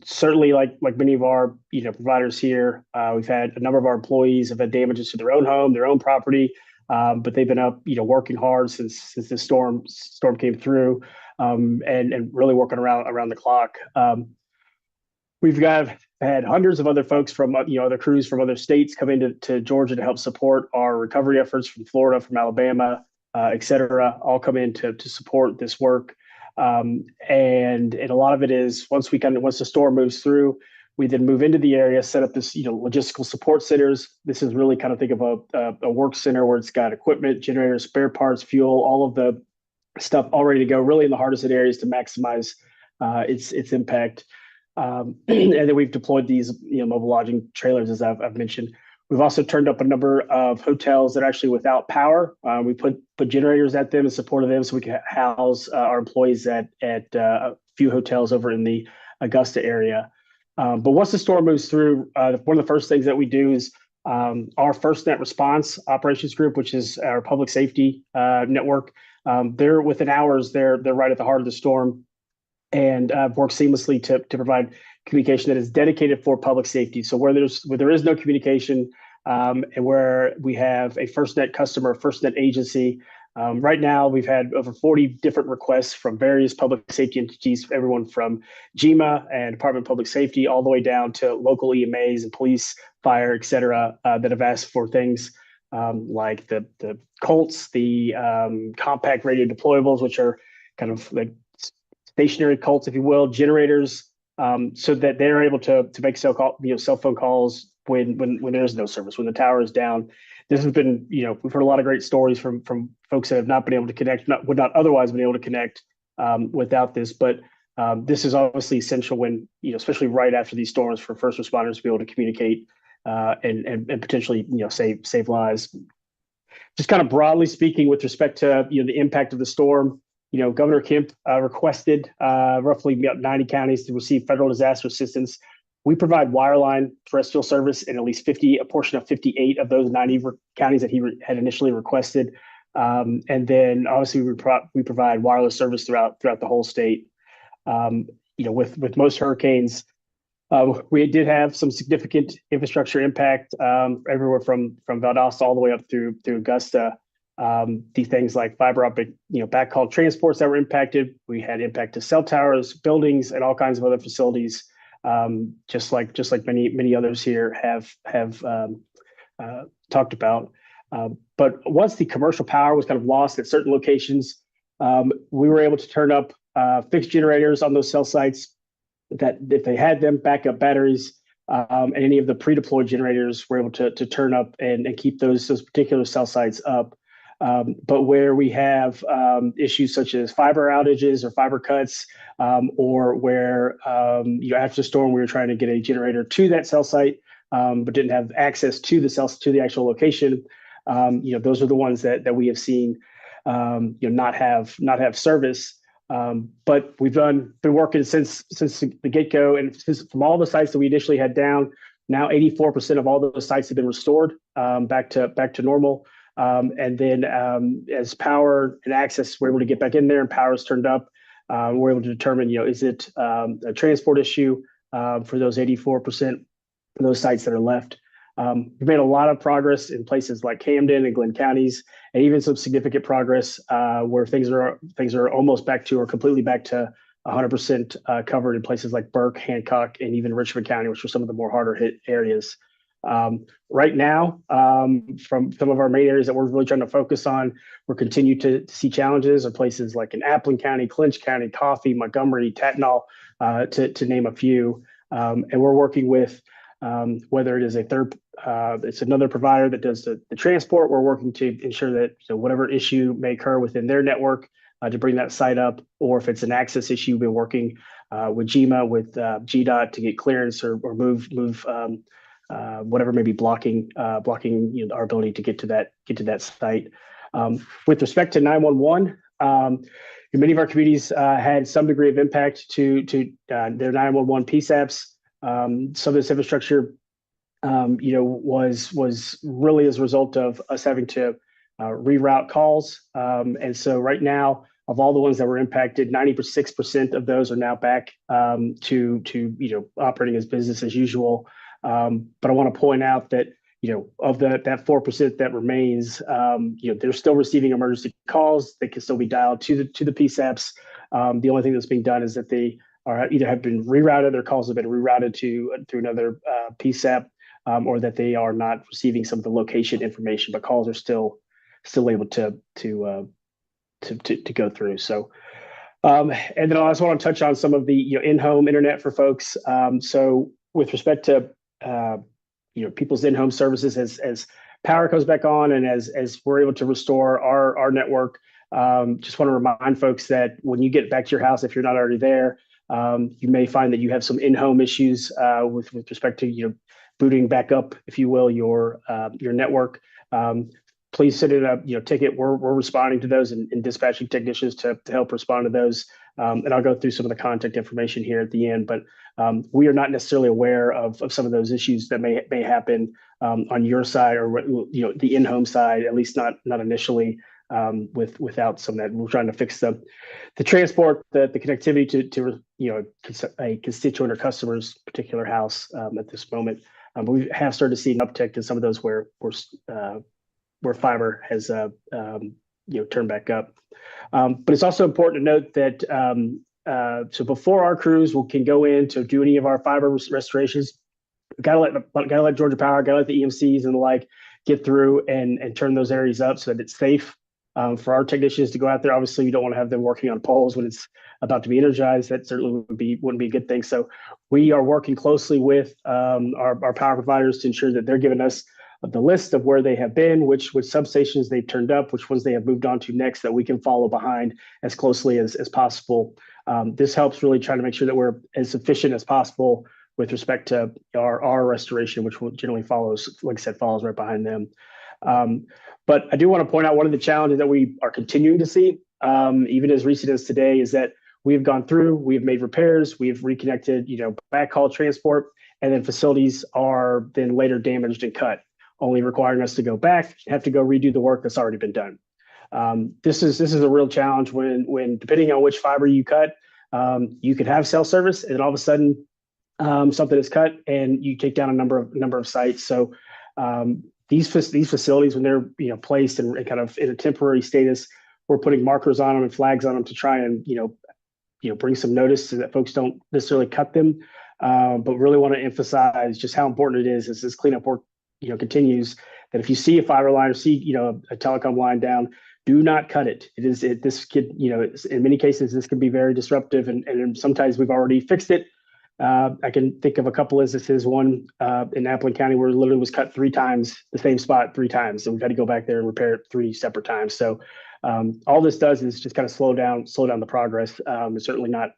Certainly, like many of our providers here, we've had a number of our employees have had damages to their own home, their own property, but they've been up working hard since the storm came through, and really working around the clock. We've had hundreds of other folks from other crews from other states come into Georgia to help support our recovery efforts, from Florida, from Alabama, et cetera, all come in to support this work. And a lot of it is once the storm moves through, we then move into the area, set up this logistical support centers. This is really kind of think of a work center where it's got equipment, generators, spare parts, fuel, all of the stuff all ready to go, really in the hardest hit areas to maximize its impact. And then we've deployed these mobile lodging trailers, as I've mentioned. We've also turned up a number of hotels that are actually without power. We put generators at them in support of them so we can house our employees at a few hotels over in the Augusta area. But once the storm moves through, one of the first things that we do is our FirstNet Response Operations Group, which is our public safety network. They're within hours. They're right at the heart of the storm, and work seamlessly to provide communication that is dedicated for public safety. So where there is no communication, and where we have a FirstNet customer, FirstNet agency, right now we've had over 40 different requests from various public safety entities, everyone from GEMA and Department of Public Safety all the way down to local EMAs and police, fire, et cetera, that have asked for things. like the Colts, the compact radio deployables, which are kind of like stationary Colts, if you will, generators, so that they're able to make cell phone calls when there's no service, when the tower is down. This has been, we've heard a lot of great stories from folks that have not been able to connect, would not otherwise been able to connect without this. But this is obviously essential when, especially right after these storms, for first responders to be able to communicate and potentially, save lives. Just kind of broadly speaking, with respect to the impact of the storm, Governor Kemp requested roughly 90 counties to receive federal disaster assistance. We provide wireline terrestrial service in at least a portion of 58 of those 90 counties that he had initially requested. And then obviously we provide wireless service throughout the whole state. With most hurricanes, we did have some significant infrastructure impact everywhere from Valdosta all the way up through Augusta. These things like fiber optic, backhaul transports that were impacted. We had impact to cell towers, buildings, and all kinds of other facilities. Just like many others here have talked about. But once the commercial power was kind of lost at certain locations, we were able to turn up fixed generators on those cell sites that, if they had them, backup batteries, and any of the pre-deployed generators were able to turn up and keep those particular cell sites up. But where we have issues such as fiber outages or fiber cuts, or where after the storm we were trying to get a generator to that cell site, but didn't have access to the actual location, those are the ones that we have seen not have service. But we've been working since the get-go, and from all the sites that we initially had down, now 84% of all those sites have been restored back to normal. And then as power and access, we're able to get back in there and power is turned up. We're able to determine, is it a transport issue for those 84% of those sites that are left. We've made a lot of progress in places like Camden and Glenn counties, and even some significant progress where things are almost back to or completely back to 100% covered in places like Burke, Hancock, and even Richmond County, which were some of the more harder hit areas. Right now, from some of our main areas that we're really trying to focus on, we're continuing to see challenges in places like in Appling County, Clinch County, Coffee, Montgomery, Tatnall, to name a few. And we're working with whether it is it's another provider that does the transport. We're working to ensure that whatever issue may occur within their network to bring that site up, or if it's an access issue, we've been working with GMA, with GDOT to get clearance or move whatever may be blocking our ability to get to that site. With respect to 911, many of our communities had some degree of impact to their 911 PSAPs. Some of this infrastructure, was really as a result of us having to reroute calls. And so right now, of all the ones that were impacted, 96% of those are now back to operating as business as usual. But I want to point out that of that 4% that remains, they're still receiving emergency calls. They can still be dialed to the PSAPs. The only thing that's being done is that they are either have been rerouted, their calls have been rerouted to another PSAP, or that they are not receiving some of the location information, but calls are still able to go through. So, and then I also want to touch on some of the in-home internet for folks. So with respect to people's in-home services, as power comes back on and as we're able to restore our network, just want to remind folks that when you get back to your house, if you're not already there, you may find that you have some in-home issues with respect to booting back up, if you will, your network. Please send in a ticket. We're responding to those and dispatching technicians to help respond to those. And I'll go through some of the contact information here at the end. But we are not necessarily aware of some of those issues that may happen on your side or the in-home side, at least not initially. Without some of that, we're trying to fix the transport, the connectivity to a constituent or customer's particular house at this moment. But we have started to see an uptick in some of those where fiber has turned back up. But it's also important to note that so before our crews can go in to do any of our fiber restorations, gotta let Georgia Power, gotta let the EMCs and the like get through and turn those areas up so that it's safe for our technicians to go out there. Obviously, you don't want to have them working on poles when it's about to be energized. That certainly wouldn't be a good thing. So we are working closely with our power providers to ensure that they're giving us the list of where they have been, which substations they've turned up, which ones they have moved on to next, that we can follow behind as closely as possible. This helps really try to make sure that we're as efficient as possible with respect to our restoration, which will generally follows, like I said, follows right behind them. But I do want to point out one of the challenges that we are continuing to see, even as recent as today, is that we've gone through, we've made repairs, we've reconnected, backhaul transport, and then facilities are then later damaged and cut, only requiring us to go back, have to go redo the work that's already been done. This is a real challenge when depending on which fiber you cut, you could have cell service, and all of a sudden something is cut and you take down a number of sites. So these facilities, when they're placed and kind of in a temporary status, we're putting markers on them and flags on them to try and bring some notice so that folks don't necessarily cut them. But really want to emphasize just how important it is as this cleanup work continues, that if you see a fiber line or see a telecom line down, do not cut it. This could in many cases this can be very disruptive, and sometimes we've already fixed it. I can think of a couple instances, one in Appleton County where it literally was cut 3 times, the same spot 3 times. So we've had to go back there and repair it 3 separate times. So all this does is just kind of slow down the progress. It's certainly not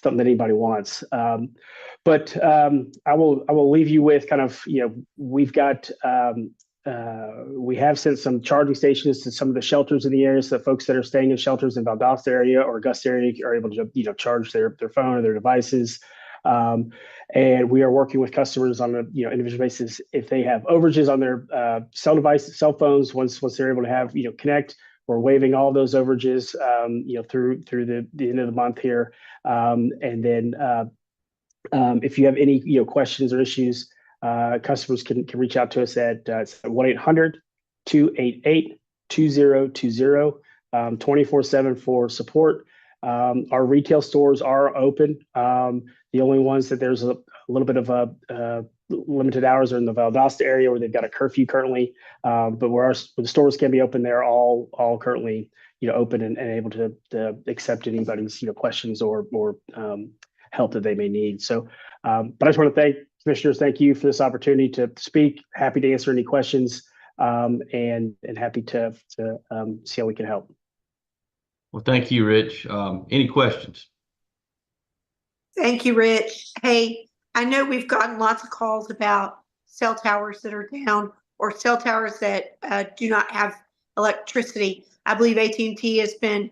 something that anybody wants. But I will leave you with kind of, we've got, we have sent some charging stations to some of the shelters in the area, so that folks that are staying in shelters in Valdosta area or Augusta area are able to, charge their phone or their devices. And we are working with customers on a individual basis if they have overages on their cell phones. Once they're able to have connect, we're waiving all those overages through the end of the month here. And then if you have any questions or issues, customers can reach out to us at 1-800-288-2020 24/7 for support. Our retail stores are open. The only ones that there's a little bit of a limited hours are in the Valdosta area where they've got a curfew currently. But where the stores can be open, they're all currently open and able to accept anybody's questions or help that they may need. So, but I just want to thank commissioners. Thank you for this opportunity to speak. Happy to answer any questions, and happy to see how we can help. Well, thank you, Rich. Any questions? Thank you, Rich. Hey, I know we've gotten lots of calls about cell towers that are down or cell towers that do not have electricity. I believe AT&T has been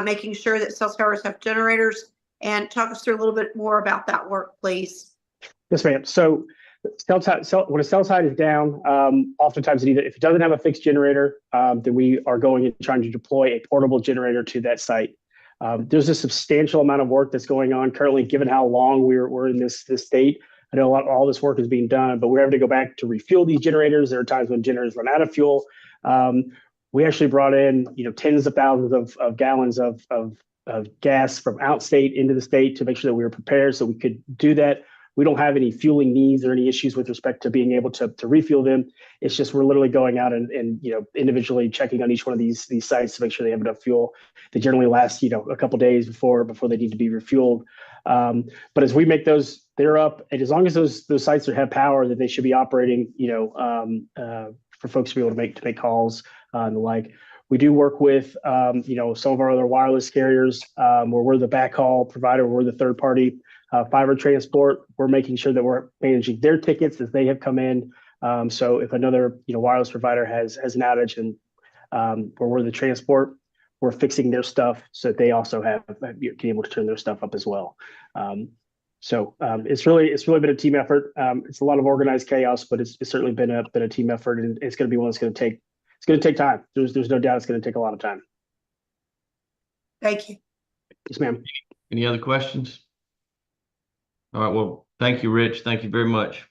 making sure that cell towers have generators. And talk us through a little bit more about that work, please. Yes, ma'am. So when a cell site is down, oftentimes if it doesn't have a fixed generator, then we are going and trying to deploy a portable generator to that site. There's a substantial amount of work that's going on currently, given how long we're in this state. I know all this work is being done, but we're having to go back to refuel these generators. There are times when generators run out of fuel. We actually brought in tens of thousands of gallons of gas from outstate into the state to make sure that we were prepared so we could do that. We don't have any fueling needs or any issues with respect to being able to refuel them. It's just we're literally going out and individually checking on each one of these sites to make sure they have enough fuel. They generally last a couple days before they need to be refueled. But as we make those, they're up, and as long as those sites have power, that they should be operating. For folks to be able to make calls and the like. We do work with some of our other wireless carriers where we're the backhaul provider, we're the third party fiber transport. We're making sure that we're managing their tickets as they have come in. So if another wireless provider has an outage and where we're the transport, we're fixing their stuff so that they also can be able to turn their stuff up as well. So it's really been a team effort. It's a lot of organized chaos, but it's certainly been a team effort, and it's going to be one that's going to take time. There's no doubt it's going to take a lot of time. Thank you. Yes, ma'am. Any other questions? All right. Well, thank you, Rich. Thank you very much.